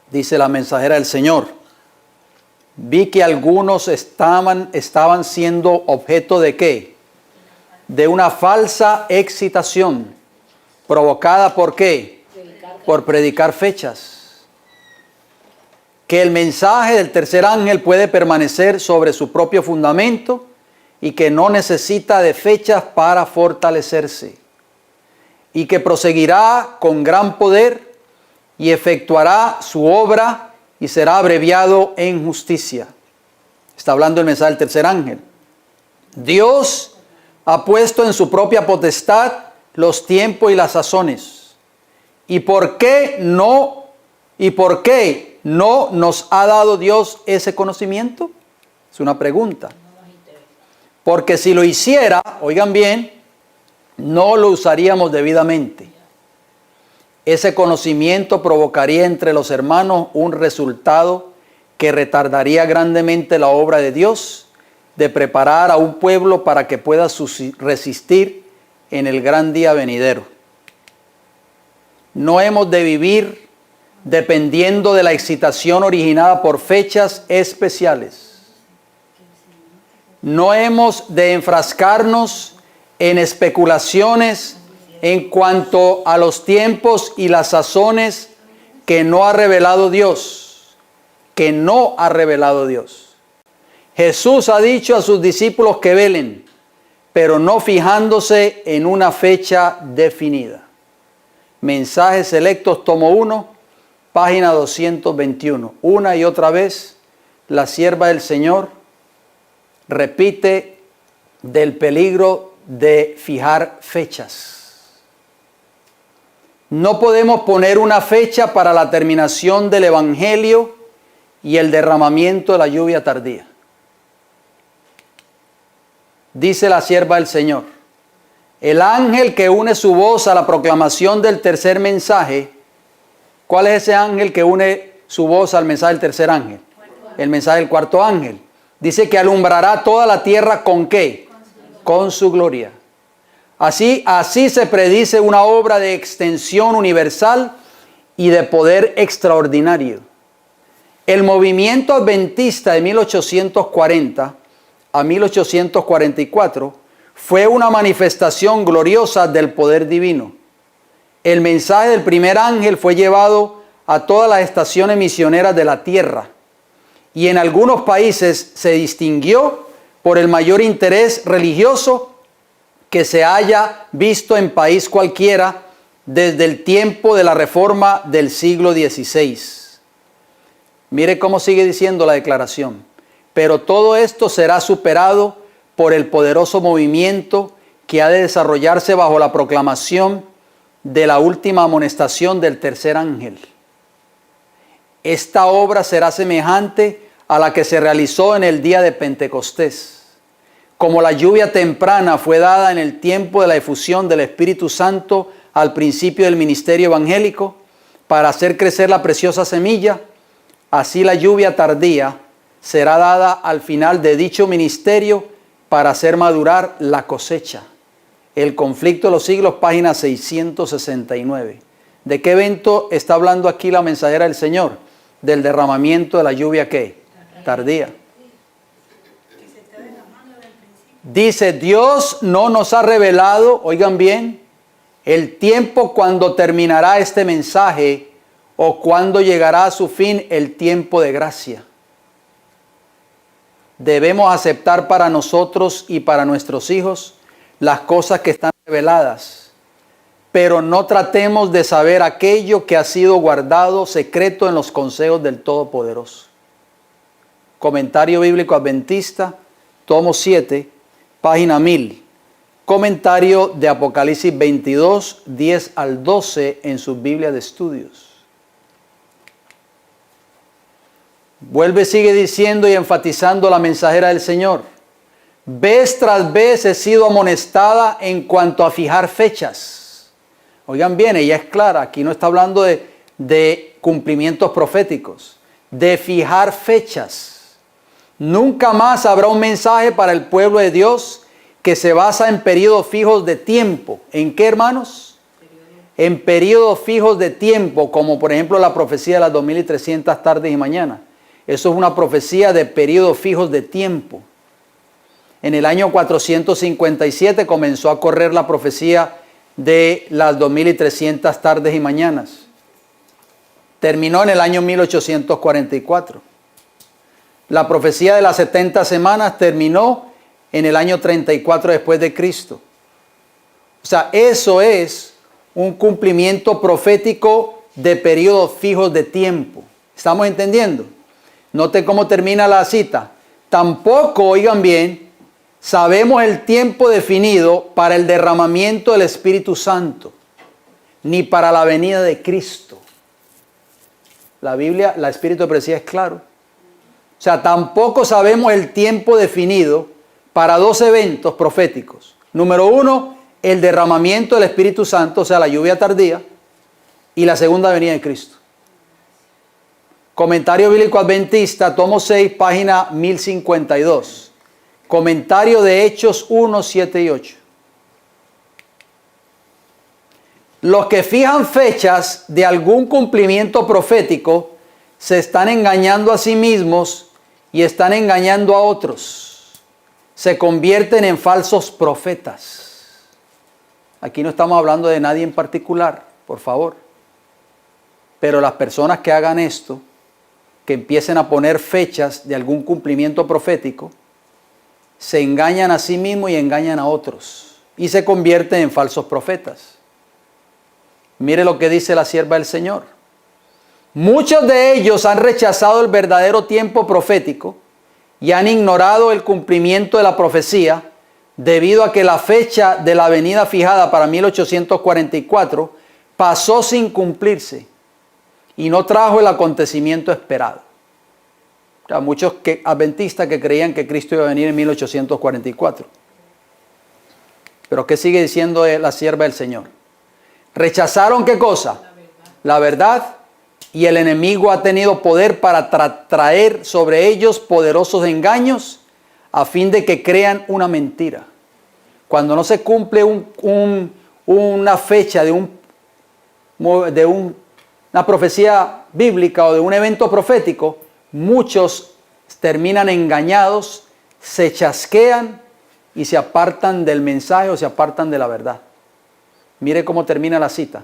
Dice la mensajera del Señor: vi que algunos estaban siendo objeto de ¿qué? De una falsa excitación, provocada ¿por qué? Por predicar fechas. Que el mensaje del tercer ángel puede permanecer sobre su propio fundamento y que no necesita de fechas para fortalecerse. Y que proseguirá con gran poder y efectuará su obra y será abreviado en justicia. Está hablando el mensaje del tercer ángel. Dios ha puesto en su propia potestad los tiempos y las sazones. ¿Y por qué no nos ha dado Dios ese conocimiento? Es una pregunta. Porque si lo hiciera, oigan bien, no lo usaríamos debidamente. Ese conocimiento provocaría entre los hermanos un resultado que retardaría grandemente la obra de Dios de preparar a un pueblo para que pueda resistir en el gran día venidero. No hemos de vivir dependiendo de la excitación originada por fechas especiales. No hemos de enfrascarnos en especulaciones en cuanto a los tiempos y las sazones que no ha revelado Dios. Jesús ha dicho a sus discípulos que velen, pero no fijándose en una fecha definida. Mensajes Selectos, tomo 1, página 221. Una y otra vez, la sierva del Señor repite del peligro de fijar fechas. No podemos poner una fecha para la terminación del Evangelio y el derramamiento de la lluvia tardía. Dice la sierva del Señor: el ángel que une su voz a la proclamación del tercer mensaje. ¿Cuál es ese ángel que une su voz al mensaje del tercer ángel? El mensaje del cuarto ángel. Dice que alumbrará toda la tierra ¿con qué? Con su gloria. Así se predice una obra de extensión universal y de poder extraordinario. El movimiento adventista de 1840 a 1844 fue una manifestación gloriosa del poder divino. El mensaje del primer ángel fue llevado a todas las estaciones misioneras de la tierra y en algunos países se distinguió por el mayor interés religioso que se haya visto en país cualquiera desde el tiempo de la Reforma del siglo XVI. Mire cómo sigue diciendo la declaración. Pero todo esto será superado por el poderoso movimiento que ha de desarrollarse bajo la proclamación de la última amonestación del tercer ángel. Esta obra será semejante a la que se realizó en el día de Pentecostés. Como la lluvia temprana fue dada en el tiempo de la efusión del Espíritu Santo al principio del ministerio evangélico para hacer crecer la preciosa semilla, así la lluvia tardía será dada al final de dicho ministerio para hacer madurar la cosecha. El conflicto de los siglos, página 669. ¿De qué evento está hablando aquí la mensajera del Señor? Del derramamiento de la lluvia ¿qué? Tardía. Dice, Dios no nos ha revelado, oigan bien, el tiempo cuando terminará este mensaje o cuando llegará a su fin el tiempo de gracia. Debemos aceptar para nosotros y para nuestros hijos las cosas que están reveladas, pero no tratemos de saber aquello que ha sido guardado secreto en los consejos del Todopoderoso. Comentario Bíblico Adventista, tomo 7, página 1000. Comentario de Apocalipsis 22, 10 al 12 en sus Biblias de estudios. Vuelve, sigue diciendo y enfatizando la mensajera del Señor. Vez tras vez he sido amonestada en cuanto a fijar fechas. Oigan bien, ella es clara, aquí no está hablando de cumplimientos proféticos, de fijar fechas. Nunca más habrá un mensaje para el pueblo de Dios que se basa en periodos fijos de tiempo. ¿En qué, hermanos? En periodos fijos de tiempo, como por ejemplo la profecía de las 2300 tardes y mañanas. Eso es una profecía de periodos fijos de tiempo. En el año 457 comenzó a correr la profecía de las 2300 tardes y mañanas. Terminó en el año 1844. La profecía de las 70 semanas terminó en el año 34 después de Cristo. O sea, eso es un cumplimiento profético de periodos fijos de tiempo. ¿Estamos entendiendo? Note cómo termina la cita. Tampoco, oigan bien, sabemos el tiempo definido para el derramamiento del Espíritu Santo, ni para la venida de Cristo. La Biblia, la Espíritu de Profecía es claro. O sea, tampoco sabemos el tiempo definido para dos eventos proféticos. Número uno, el derramamiento del Espíritu Santo, o sea, la lluvia tardía, y la segunda venida de Cristo. Comentario Bíblico Adventista, tomo 6, página 1052. Comentario de Hechos 1, 7 y 8. Los que fijan fechas de algún cumplimiento profético se están engañando a sí mismos y están engañando a otros. Se convierten en falsos profetas. Aquí no estamos hablando de nadie en particular, por favor. Pero las personas que hagan esto, que empiecen a poner fechas de algún cumplimiento profético, se engañan a sí mismos y engañan a otros. Y se convierten en falsos profetas. Mire lo que dice la sierva del Señor. Muchos de ellos han rechazado el verdadero tiempo profético y han ignorado el cumplimiento de la profecía debido a que la fecha de la venida fijada para 1844 pasó sin cumplirse y no trajo el acontecimiento esperado. O sea, muchos adventistas que creían que Cristo iba a venir en 1844. Pero ¿qué sigue diciendo la sierva del Señor? ¿Rechazaron qué cosa? La verdad. Y el enemigo ha tenido poder para traer sobre ellos poderosos engaños a fin de que crean una mentira. Cuando no se cumple una fecha de una profecía bíblica o de un evento profético, muchos terminan engañados, se chasquean y se apartan del mensaje o se apartan de la verdad. Mire cómo termina la cita.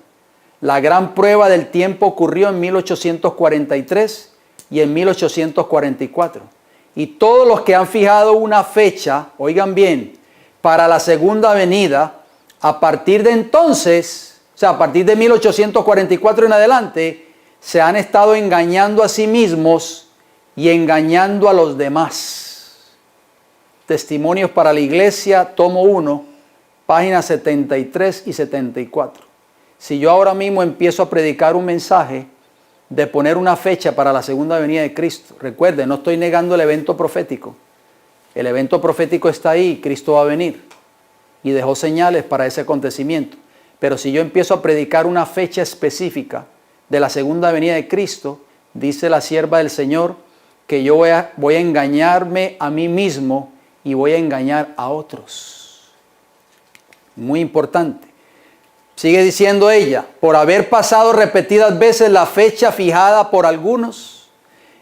La gran prueba del tiempo ocurrió en 1843 y en 1844. Y todos los que han fijado una fecha, oigan bien, para la segunda venida, a partir de entonces, o sea, a partir de 1844 en adelante, se han estado engañando a sí mismos y engañando a los demás. Testimonios para la Iglesia, tomo 1, páginas 73 y 74. Si yo ahora mismo empiezo a predicar un mensaje de poner una fecha para la segunda venida de Cristo, recuerden, no estoy negando el evento profético. El evento profético está ahí, Cristo va a venir y dejó señales para ese acontecimiento. Pero si yo empiezo a predicar una fecha específica de la segunda venida de Cristo, dice la sierva del Señor que yo voy a engañarme a mí mismo y voy a engañar a otros. Muy importante. Sigue diciendo ella, por haber pasado repetidas veces la fecha fijada por algunos,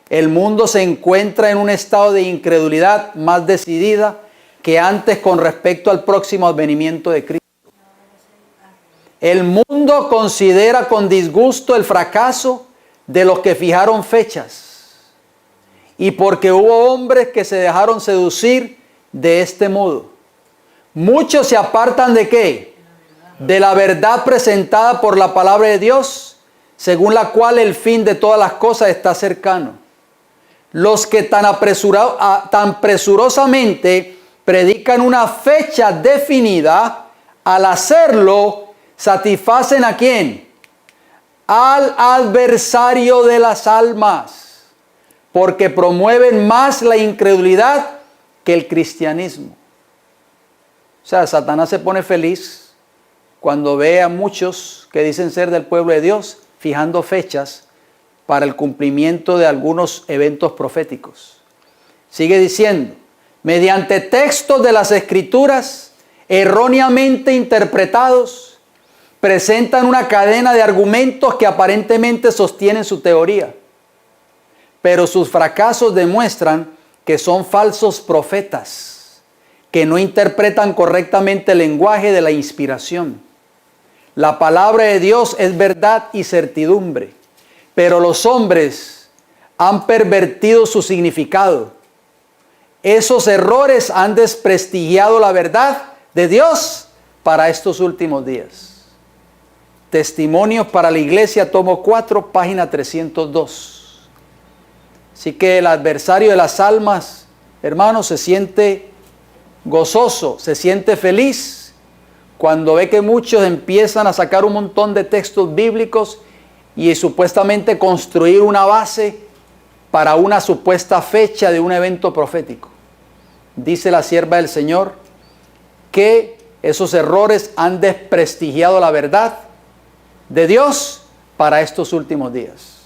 el mundo se encuentra en un estado de incredulidad más decidida que antes con respecto al próximo advenimiento de Cristo. El mundo considera con disgusto el fracaso de los que fijaron fechas y porque hubo hombres que se dejaron seducir de este modo. Muchos se apartan ¿de qué? De la verdad presentada por la palabra de Dios, según la cual el fin de todas las cosas está cercano. Los que tan presurosamente predican una fecha definida, al hacerlo, satisfacen ¿a quién? Al adversario de las almas, porque promueven más la incredulidad que el cristianismo. O sea, Satanás se pone feliz cuando ve a muchos que dicen ser del pueblo de Dios fijando fechas para el cumplimiento de algunos eventos proféticos. Sigue diciendo, mediante textos de las Escrituras erróneamente interpretados, presentan una cadena de argumentos que aparentemente sostienen su teoría, pero sus fracasos demuestran que son falsos profetas, que no interpretan correctamente el lenguaje de la inspiración. La palabra de Dios es verdad y certidumbre, pero los hombres han pervertido su significado. Esos errores han desprestigiado la verdad de Dios para estos últimos días. Testimonios para la Iglesia, tomo 4, página 302. Así que el adversario de las almas, hermanos, se siente gozoso, se siente feliz cuando ve que muchos empiezan a sacar un montón de textos bíblicos y supuestamente construir una base para una supuesta fecha de un evento profético. Dice la sierva del Señor que esos errores han desprestigiado la verdad de Dios para estos últimos días.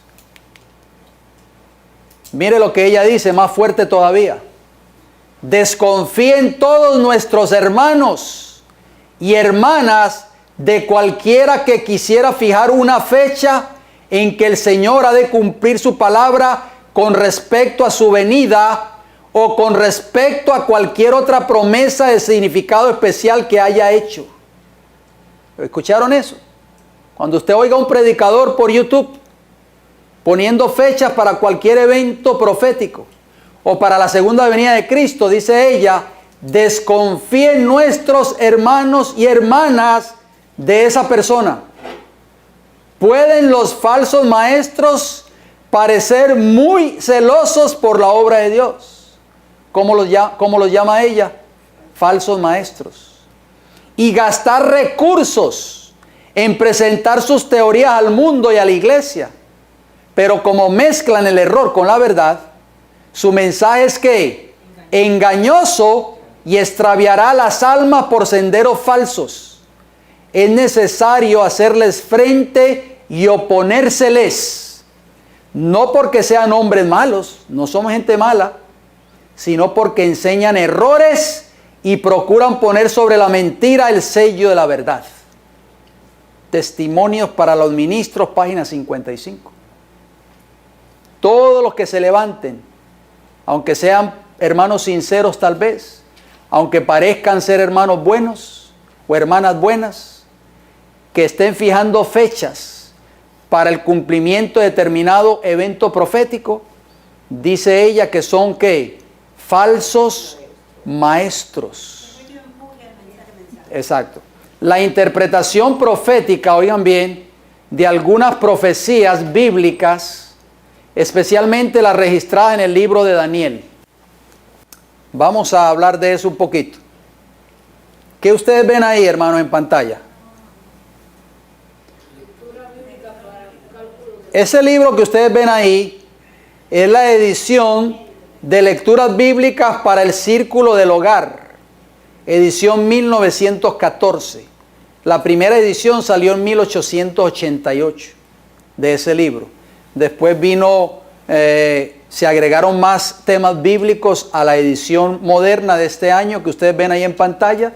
Mire lo que ella dice, más fuerte todavía. Desconfíen todos nuestros hermanos y hermanas de cualquiera que quisiera fijar una fecha en que el Señor ha de cumplir su palabra con respecto a su venida o con respecto a cualquier otra promesa de significado especial que haya hecho. ¿Escucharon eso? Cuando usted oiga a un predicador por YouTube poniendo fechas para cualquier evento profético o para la segunda venida de Cristo, dice ella, desconfíen nuestros hermanos y hermanas de esa persona. Pueden los falsos maestros parecer muy celosos por la obra de Dios. ¿Cómo los llama ella? Falsos maestros. Y gastar recursos en presentar sus teorías al mundo y a la iglesia. Pero como mezclan el error con la verdad, su mensaje es que engañoso y extraviará las almas por senderos falsos. Es necesario hacerles frente y oponérseles, no porque sean hombres malos, no somos gente mala, sino porque enseñan errores y procuran poner sobre la mentira el sello de la verdad. Testimonios para los ministros, página 55. Todos los que se levanten, aunque sean hermanos sinceros tal vez, aunque parezcan ser hermanos buenos o hermanas buenas, que estén fijando fechas para el cumplimiento de determinado evento profético, dice ella que son ¿qué? Falsos maestros. Exacto. La interpretación profética, oigan bien, de algunas profecías bíblicas, especialmente las registradas en el libro de Daniel. Vamos a hablar de eso un poquito. ¿Qué ustedes ven ahí, hermanos, en pantalla? Ese libro que ustedes ven ahí es la edición de lecturas bíblicas para el Círculo del Hogar, edición 1914. La primera edición salió en 1888 de ese libro. Después se agregaron más temas bíblicos a la edición moderna de este año que ustedes ven ahí en pantalla.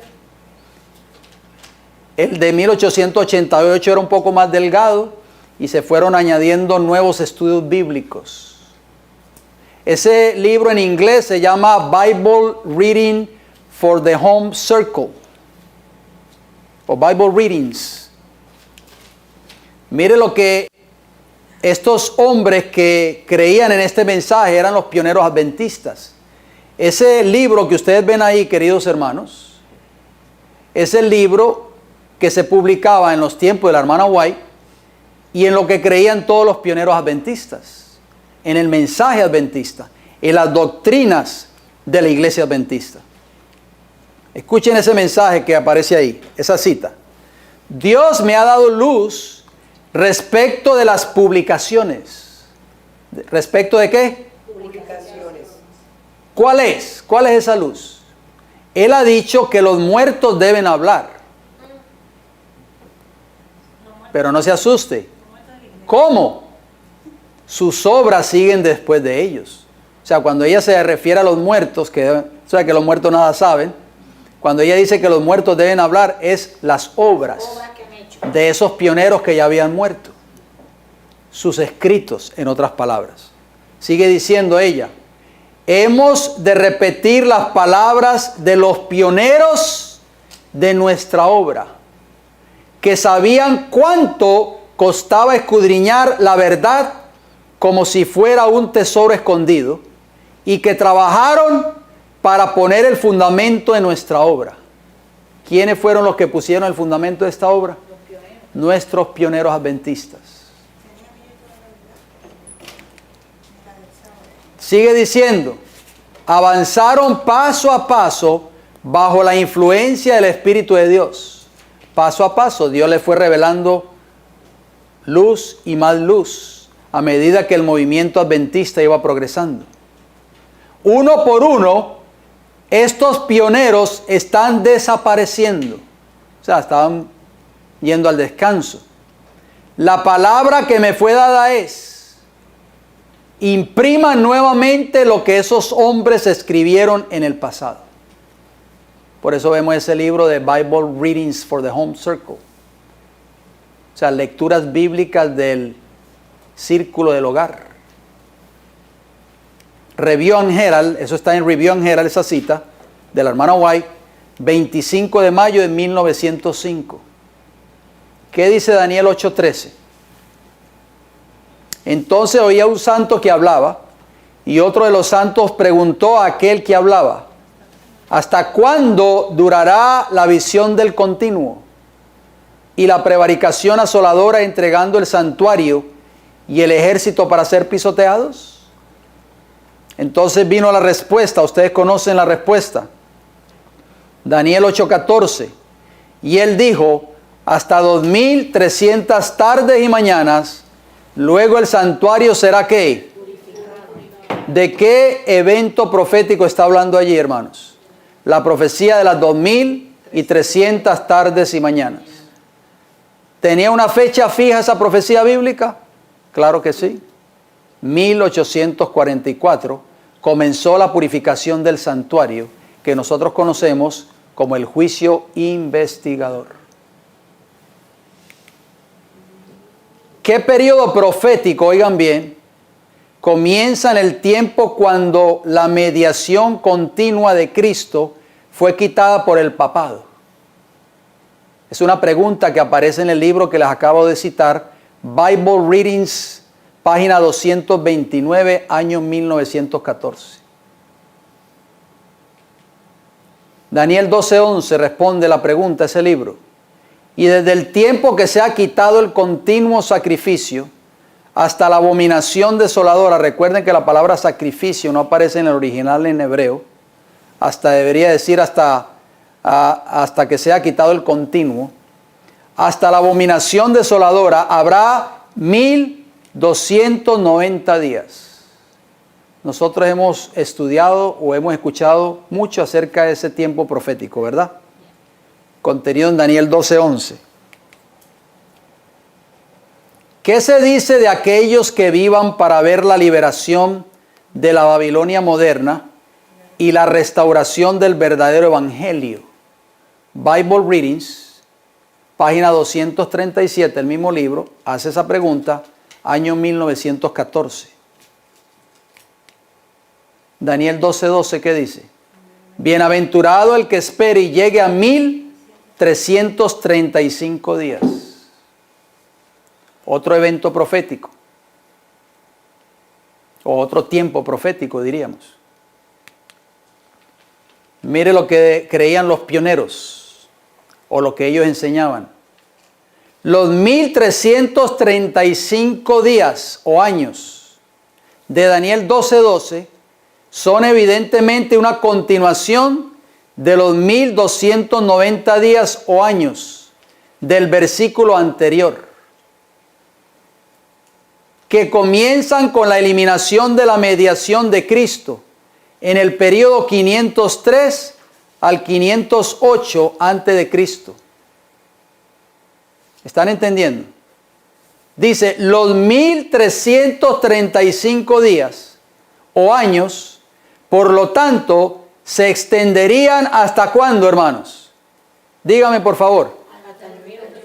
El de 1888 era un poco más delgado y se fueron añadiendo nuevos estudios bíblicos. Ese libro en inglés se llama Bible Reading for the Home Circle o Bible Readings. Mire lo que estos hombres que creían en este mensaje eran los pioneros adventistas. Ese libro que ustedes ven ahí, queridos hermanos, es el libro que se publicaba en los tiempos de la hermana White y en lo que creían todos los pioneros adventistas, en el mensaje adventista, en las doctrinas de la iglesia adventista. Escuchen ese mensaje que aparece ahí, esa cita. Dios me ha dado luz respecto de las publicaciones. ¿Respecto de qué? Publicaciones. ¿Cuál es? ¿Cuál es esa luz? Él ha dicho que los muertos deben hablar. Pero no se asuste. ¿Cómo? Sus obras siguen después de ellos. O sea, cuando ella se refiere a los muertos, que los muertos nada saben, cuando ella dice que los muertos deben hablar, es las obras de esos pioneros que ya habían muerto. Sus escritos, en otras palabras. Sigue diciendo ella, hemos de repetir las palabras de los pioneros de nuestra obra, que sabían cuánto costaba escudriñar la verdad como si fuera un tesoro escondido, y que trabajaron para poner el fundamento de nuestra obra. ¿Quiénes fueron los que pusieron el fundamento de esta obra? Nuestros pioneros adventistas. Sigue diciendo, avanzaron paso a paso bajo la influencia del Espíritu de Dios. Paso a paso, Dios les fue revelando luz y más luz a medida que el movimiento adventista iba progresando. Uno por uno, estos pioneros están desapareciendo. O sea, estaban yendo al descanso. La palabra que me fue dada es, imprima nuevamente lo que esos hombres escribieron en el pasado. Por eso vemos ese libro de Bible Readings for the Home Circle. O sea, lecturas bíblicas del círculo del hogar. Review and Herald, eso está en Review and Herald, esa cita de la hermana White, 25 de mayo de 1905. ¿Qué dice Daniel 8:13? Entonces oía un santo que hablaba, y otro de los santos preguntó a aquel que hablaba, ¿hasta cuándo durará la visión del continuo y la prevaricación asoladora entregando el santuario y el ejército para ser pisoteados? Entonces vino la respuesta, ustedes conocen la respuesta. Daniel 8:14. Y él dijo, hasta 2300 tardes y mañanas, luego el santuario será ¿qué? ¿De qué evento profético está hablando allí, hermanos? La profecía de las 2300 tardes y mañanas. ¿Tenía una fecha fija esa profecía bíblica? Claro que sí. 1844 comenzó la purificación del santuario, que nosotros conocemos como el juicio investigador. ¿Qué periodo profético, oigan bien, comienza en el tiempo cuando la mediación continua de Cristo fue quitada por el papado? Es una pregunta que aparece en el libro que les acabo de citar, Bible Readings, página 229, año 1914. Daniel 12:11 responde la pregunta a ese libro. Y desde el tiempo que se ha quitado el continuo sacrificio hasta la abominación desoladora, recuerden que la palabra sacrificio no aparece en el original en hebreo, hasta debería decir hasta que se ha quitado el continuo, hasta la abominación desoladora habrá 1290 días. Nosotros hemos estudiado o hemos escuchado mucho acerca de ese tiempo profético, ¿verdad? Contenido en Daniel 12:11. ¿Qué se dice de aquellos que vivan para ver la liberación de la Babilonia moderna y la restauración del verdadero evangelio? Bible Readings, página 237, el mismo libro, hace esa pregunta, año 1914. Daniel 12:12, ¿qué dice? Bienaventurado el que espere y llegue a 1335 días. Otro evento profético. O otro tiempo profético, diríamos. Mire lo que creían los pioneros, o lo que ellos enseñaban. Los 1335 días o años de Daniel 12:12 son evidentemente una continuación de los 1290 días o años del versículo anterior, que comienzan con la eliminación de la mediación de Cristo en el periodo 503 al 508 antes de Cristo. ¿Están entendiendo? Dice, los 1335 días o años, por lo tanto, se extenderían ¿hasta cuándo, hermanos? Dígame, por favor.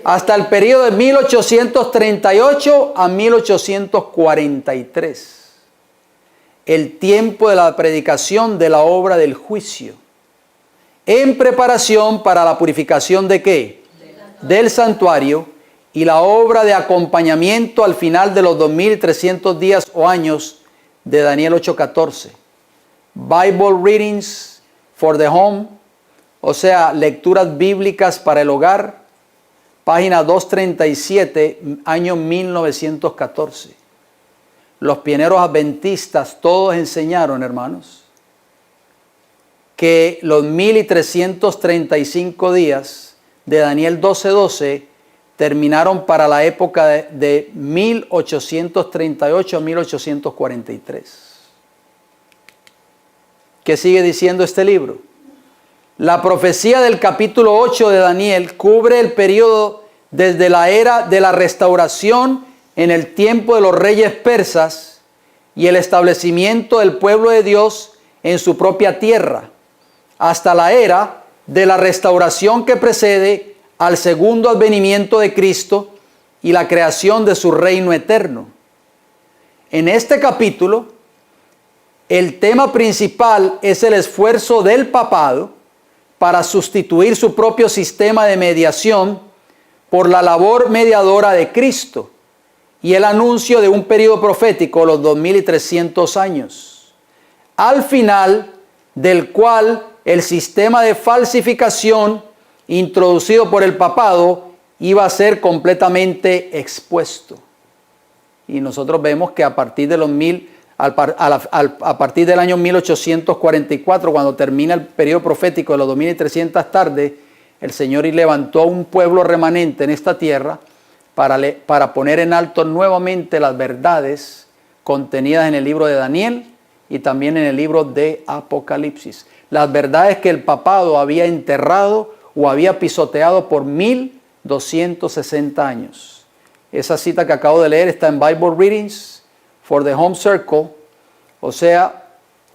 Hasta el periodo de 1838 a 1843. El tiempo de la predicación de la obra del juicio. En preparación para la purificación ¿de qué? Del santuario y la obra de acompañamiento al final de los 2300 días o años de Daniel 8:14. Bible readings for the home, o sea, lecturas bíblicas para el hogar, página 237, año 1914. Los pioneros adventistas todos enseñaron, hermanos, que los 1335 días de Daniel 12:12 terminaron para la época de 1838 a 1843. ¿Qué sigue diciendo este libro? La profecía del capítulo 8 de Daniel cubre el periodo desde la era de la restauración en el tiempo de los reyes persas y el establecimiento del pueblo de Dios en su propia tierra, hasta la era de la restauración que precede al segundo advenimiento de Cristo y la creación de su reino eterno. En este capítulo, el tema principal es el esfuerzo del papado para sustituir su propio sistema de mediación por la labor mediadora de Cristo y el anuncio de un periodo profético, los 2300 años, al final del cual el sistema de falsificación introducido por el papado iba a ser completamente expuesto. Y nosotros vemos que a partir de a partir del año 1844, cuando termina el periodo profético de los 2300 tardes, el Señor levantó un pueblo remanente en esta tierra para poner en alto nuevamente las verdades contenidas en el libro de Daniel y también en el libro de Apocalipsis. Las verdades que el papado había enterrado o había pisoteado por 1260 años. Esa cita que acabo de leer está en Bible Readings for the Home Circle, o sea,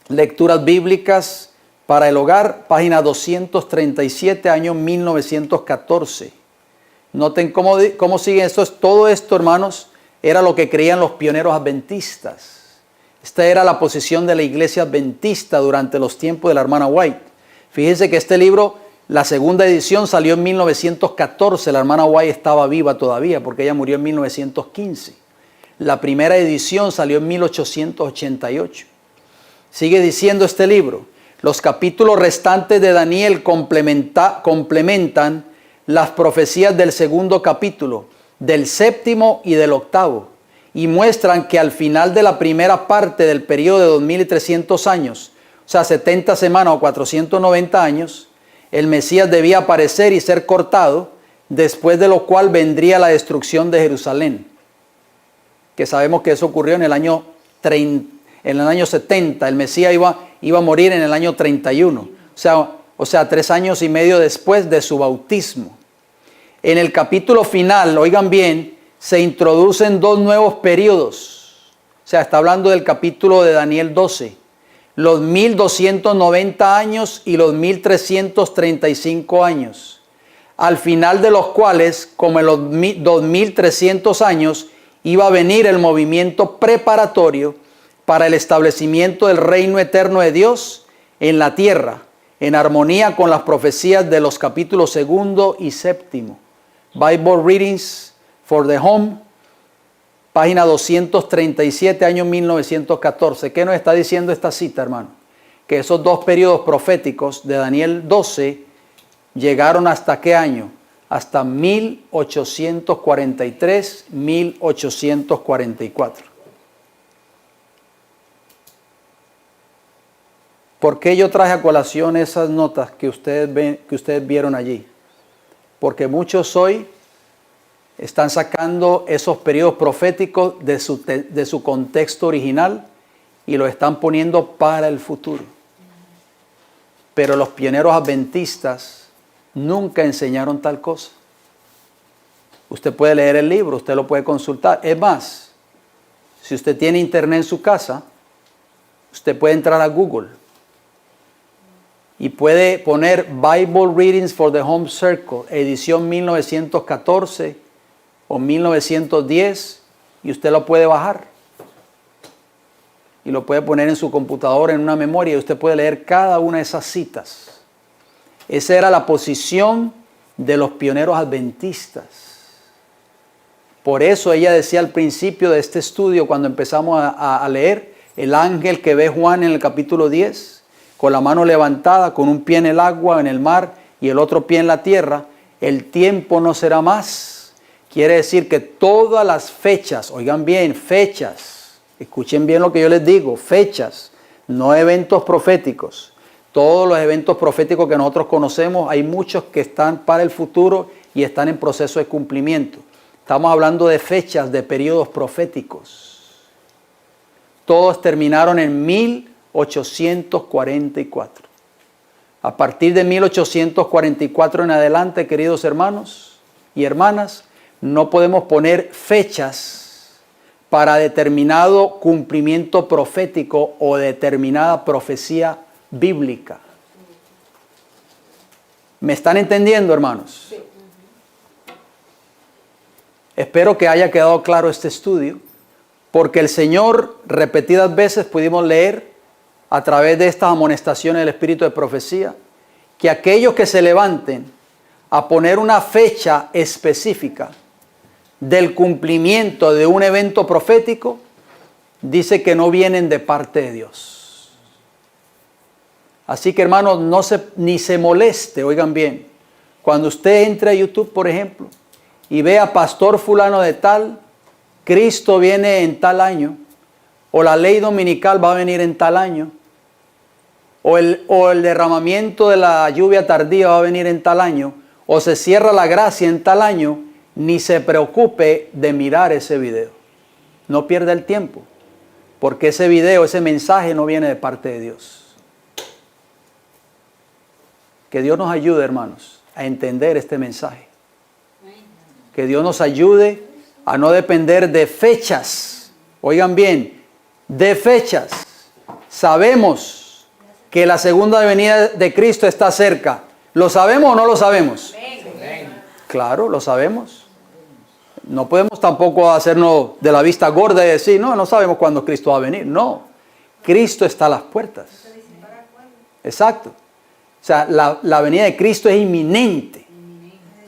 lecturas bíblicas para el hogar, página 237, año 1914. Noten cómo sigue esto. Todo esto, hermanos, era lo que creían los pioneros adventistas. Esta era la posición de la iglesia adventista durante los tiempos de la hermana White. Fíjense que este libro, la segunda edición salió en 1914. La hermana White estaba viva todavía porque ella murió en 1915. La primera edición salió en 1888. Sigue diciendo este libro: los capítulos restantes de Daniel complementan las profecías del segundo capítulo, del séptimo y del octavo, y muestran que al final de la primera parte del periodo de 2300 años, o sea, 70 semanas o 490 años, el Mesías debía aparecer y ser cortado, después de lo cual vendría la destrucción de Jerusalén. Que sabemos que eso ocurrió en el año 70, el Mesías iba a morir en el año 31, o sea, 3 años y medio después de su bautismo. En el capítulo final, oigan bien, se introducen 2 nuevos periodos. O sea, está hablando del capítulo de Daniel 12, los 1290 años y los 1335 años, al final de los cuales, como en los 2300 años, iba a venir el movimiento preparatorio para el establecimiento del reino eterno de Dios en la tierra, en armonía con las profecías de los capítulos 2 y 7. Bible Readings for the Home, página 237, año 1914. ¿Qué nos está diciendo esta cita, hermano? Que esos 2 periodos proféticos de Daniel 12 llegaron ¿hasta qué año? Hasta 1843, 1844. ¿Por qué yo traje a colación esas notas que ustedes vieron allí? Porque muchos hoy están sacando esos periodos proféticos de su contexto original y lo están poniendo para el futuro. Pero los pioneros adventistas nunca enseñaron tal cosa. Usted puede leer el libro, usted lo puede consultar. Es más, si usted tiene internet en su casa, Usted puede entrar a Google y puede poner Bible Readings for the Home Circle, edición 1914 o 1910, y usted lo puede bajar. Y lo puede poner en su computadora, en una memoria, y usted puede leer cada una de esas citas. Esa era la posición de los pioneros adventistas. Por eso ella decía al principio de este estudio, cuando empezamos a leer, el ángel que ve Juan en el capítulo 10, con la mano levantada, con un pie en el agua, en el mar, y el otro pie en la tierra, el tiempo no será más. Quiere decir que todas las fechas, oigan bien, fechas, escuchen bien lo que yo les digo, fechas, no eventos proféticos. Todos los eventos proféticos que nosotros conocemos, hay muchos que están para el futuro y están en proceso de cumplimiento. Estamos hablando de fechas, de periodos proféticos. Todos terminaron en 1844. A partir de 1844 en adelante, queridos hermanos y hermanas, no podemos poner fechas para determinado cumplimiento profético o determinada profecía bíblica. ¿Me están entendiendo, hermanos? Sí. Espero que haya quedado claro este estudio, porque el Señor repetidas veces pudimos leer a través de estas amonestaciones del Espíritu de profecía, que aquellos que se levanten a poner una fecha específica del cumplimiento de un evento profético, dice que no vienen de parte de Dios. Así que, hermanos, ni se moleste, oigan bien, cuando usted entre a YouTube, por ejemplo, y vea pastor fulano de tal, Cristo viene en tal año, o la ley dominical va a venir en tal año, o el derramamiento de la lluvia tardía va a venir en tal año, o se cierra la gracia en tal año, ni se preocupe de mirar ese video. No pierda el tiempo, porque ese video, ese mensaje no viene de parte de Dios. Que Dios nos ayude, hermanos, a entender este mensaje. Que Dios nos ayude a no depender de fechas. Oigan bien, de fechas. Sabemos que la segunda venida de Cristo está cerca. ¿Lo sabemos o no lo sabemos? Claro, lo sabemos. No podemos tampoco hacernos de la vista gorda y decir, no sabemos cuándo Cristo va a venir. No, Cristo está a las puertas. Exacto. O sea, la venida de Cristo es inminente.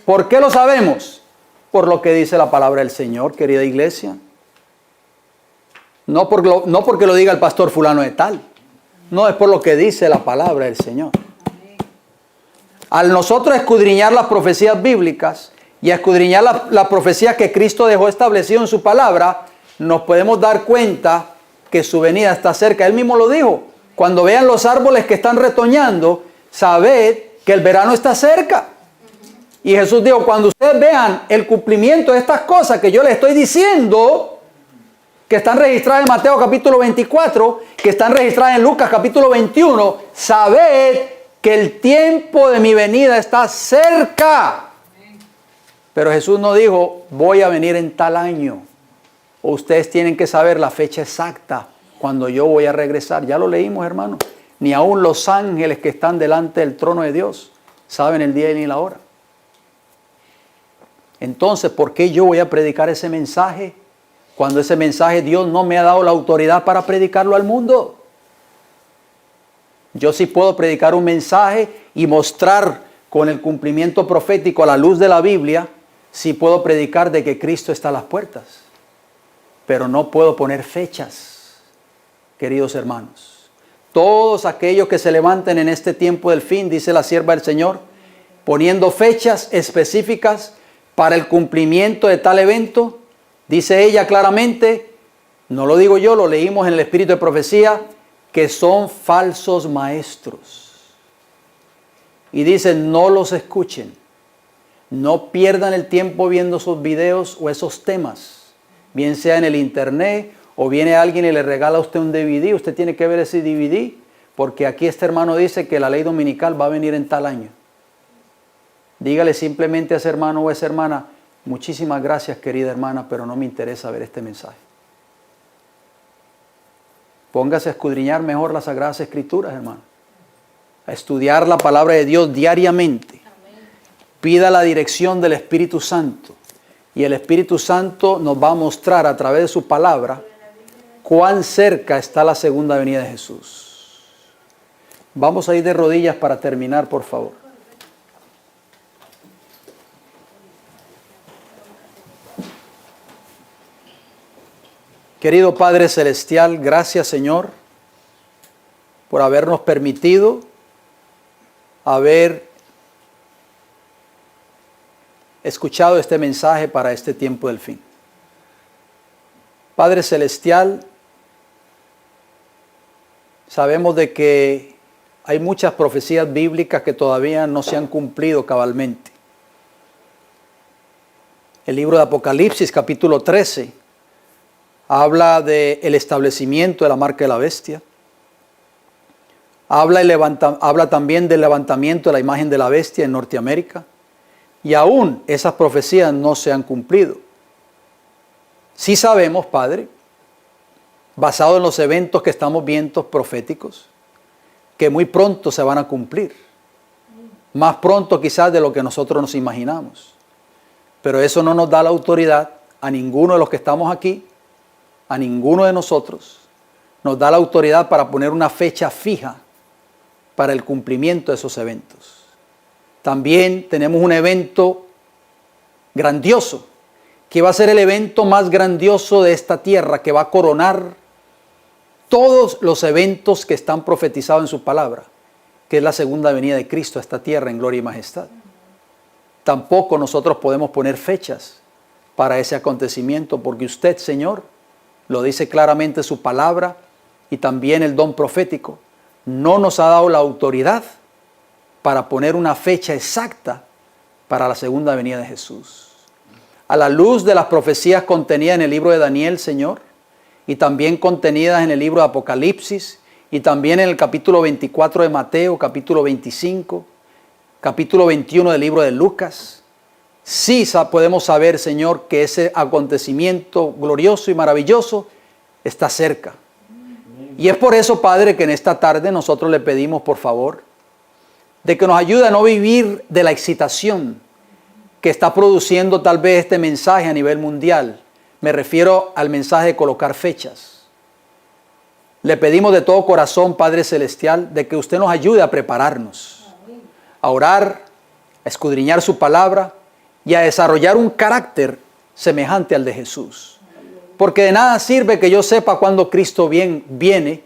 ¿Por qué lo sabemos? Por lo que dice la palabra del Señor, querida iglesia. No porque lo diga el pastor fulano de tal. No, es por lo que dice la palabra del Señor. Al nosotros escudriñar las profecías bíblicas y escudriñar las profecías que Cristo dejó establecido en su palabra, nos podemos dar cuenta que su venida está cerca. Él mismo lo dijo. Cuando vean los árboles que están retoñando, sabed que el verano está cerca. Y Jesús dijo, cuando ustedes vean el cumplimiento de estas cosas que yo les estoy diciendo, que están registradas en Mateo capítulo 24, que están registradas en Lucas capítulo 21, sabed que el tiempo de mi venida está cerca. Pero Jesús no dijo, voy a venir en tal año. O ustedes tienen que saber la fecha exacta cuando yo voy a regresar. Ya lo leímos, hermano. Ni aun los ángeles que están delante del trono de Dios saben el día ni la hora. Entonces, ¿por qué yo voy a predicar ese mensaje cuando ese mensaje Dios no me ha dado la autoridad para predicarlo al mundo? Yo sí puedo predicar un mensaje y mostrar con el cumplimiento profético a la luz de la Biblia, sí puedo predicar de que Cristo está a las puertas, pero no puedo poner fechas, queridos hermanos. Todos aquellos que se levanten en este tiempo del fin, dice la sierva del Señor, poniendo fechas específicas para el cumplimiento de tal evento, dice ella claramente, no lo digo yo, lo leímos en el Espíritu de profecía, que son falsos maestros. Y dice, no los escuchen, no pierdan el tiempo viendo esos videos o esos temas, bien sea en el internet o viene alguien y le regala a usted un DVD, usted tiene que ver ese DVD, porque aquí este hermano dice que la ley dominical va a venir en tal año. Dígale simplemente a ese hermano o a esa hermana, muchísimas gracias querida hermana, pero no me interesa ver este mensaje. Póngase a escudriñar mejor las Sagradas Escrituras, hermano. A estudiar la palabra de Dios diariamente. Pida la dirección del Espíritu Santo. Y el Espíritu Santo nos va a mostrar a través de su palabra cuán cerca está la segunda venida de Jesús. Vamos a ir de rodillas para terminar, por favor. Querido Padre Celestial, gracias, Señor, por habernos permitido haber escuchado este mensaje para este tiempo del fin. Padre Celestial, sabemos de que hay muchas profecías bíblicas que todavía no se han cumplido cabalmente. El libro de Apocalipsis, capítulo 13, habla del establecimiento de la marca de la bestia. Habla también del levantamiento de la imagen de la bestia en Norteamérica. Y aún esas profecías no se han cumplido. Sí sabemos, Padre, basado en los eventos que estamos viendo proféticos, que muy pronto se van a cumplir. Más pronto quizás de lo que nosotros nos imaginamos. Pero eso no nos da la autoridad a ninguno de los que estamos aquí, a ninguno de nosotros. Nos da la autoridad para poner una fecha fija para el cumplimiento de esos eventos. También tenemos un evento grandioso, que va a ser el evento más grandioso de esta tierra, que va a coronar todos los eventos que están profetizados en su palabra, que es la segunda venida de Cristo a esta tierra en gloria y majestad. Tampoco nosotros podemos poner fechas para ese acontecimiento, porque usted, Señor, lo dice claramente su palabra y también el don profético, no nos ha dado la autoridad para poner una fecha exacta para la segunda venida de Jesús. A la luz de las profecías contenidas en el libro de Daniel, Señor, y también contenidas en el libro de Apocalipsis, y también en el capítulo 24 de Mateo, capítulo 25, capítulo 21 del libro de Lucas, sí podemos saber, Señor, que ese acontecimiento glorioso y maravilloso está cerca. Y es por eso, Padre, que en esta tarde nosotros le pedimos, por favor, de que nos ayude a no vivir de la excitación que está produciendo tal vez este mensaje a nivel mundial. Me refiero al mensaje de colocar fechas. Le pedimos de todo corazón, Padre Celestial, de que usted nos ayude a prepararnos, a orar, a escudriñar su palabra y a desarrollar un carácter semejante al de Jesús. Porque de nada sirve que yo sepa cuándo Cristo viene,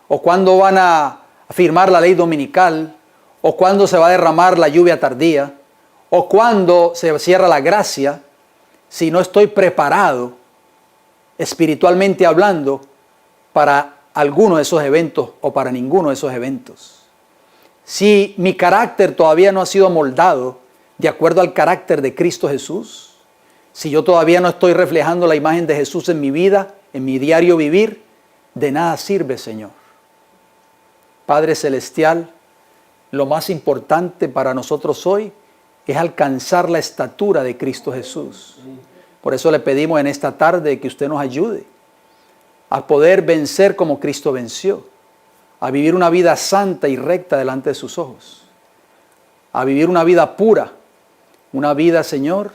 o cuándo van a firmar la ley dominical, o cuándo se va a derramar la lluvia tardía, o cuándo se cierra la gracia, si no estoy preparado, espiritualmente hablando, para alguno de esos eventos o para ninguno de esos eventos. Si mi carácter todavía no ha sido moldado de acuerdo al carácter de Cristo Jesús, si yo todavía no estoy reflejando la imagen de Jesús en mi vida, en mi diario vivir, de nada sirve, Señor. Padre Celestial, lo más importante para nosotros hoy es alcanzar la estatura de Cristo Jesús. Por eso le pedimos en esta tarde que usted nos ayude a poder vencer como Cristo venció, a vivir una vida santa y recta delante de sus ojos, a vivir una vida pura, una vida, Señor,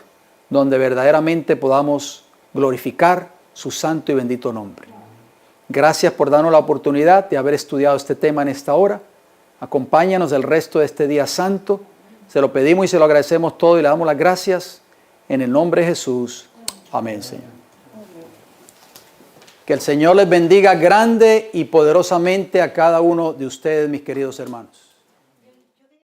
donde verdaderamente podamos glorificar su santo y bendito nombre. Gracias por darnos la oportunidad de haber estudiado este tema en esta hora. Acompáñanos el resto de este día santo. Se lo pedimos y se lo agradecemos todo y le damos las gracias en el nombre de Jesús. Amén, Señor. Que el Señor les bendiga grande y poderosamente a cada uno de ustedes, mis queridos hermanos.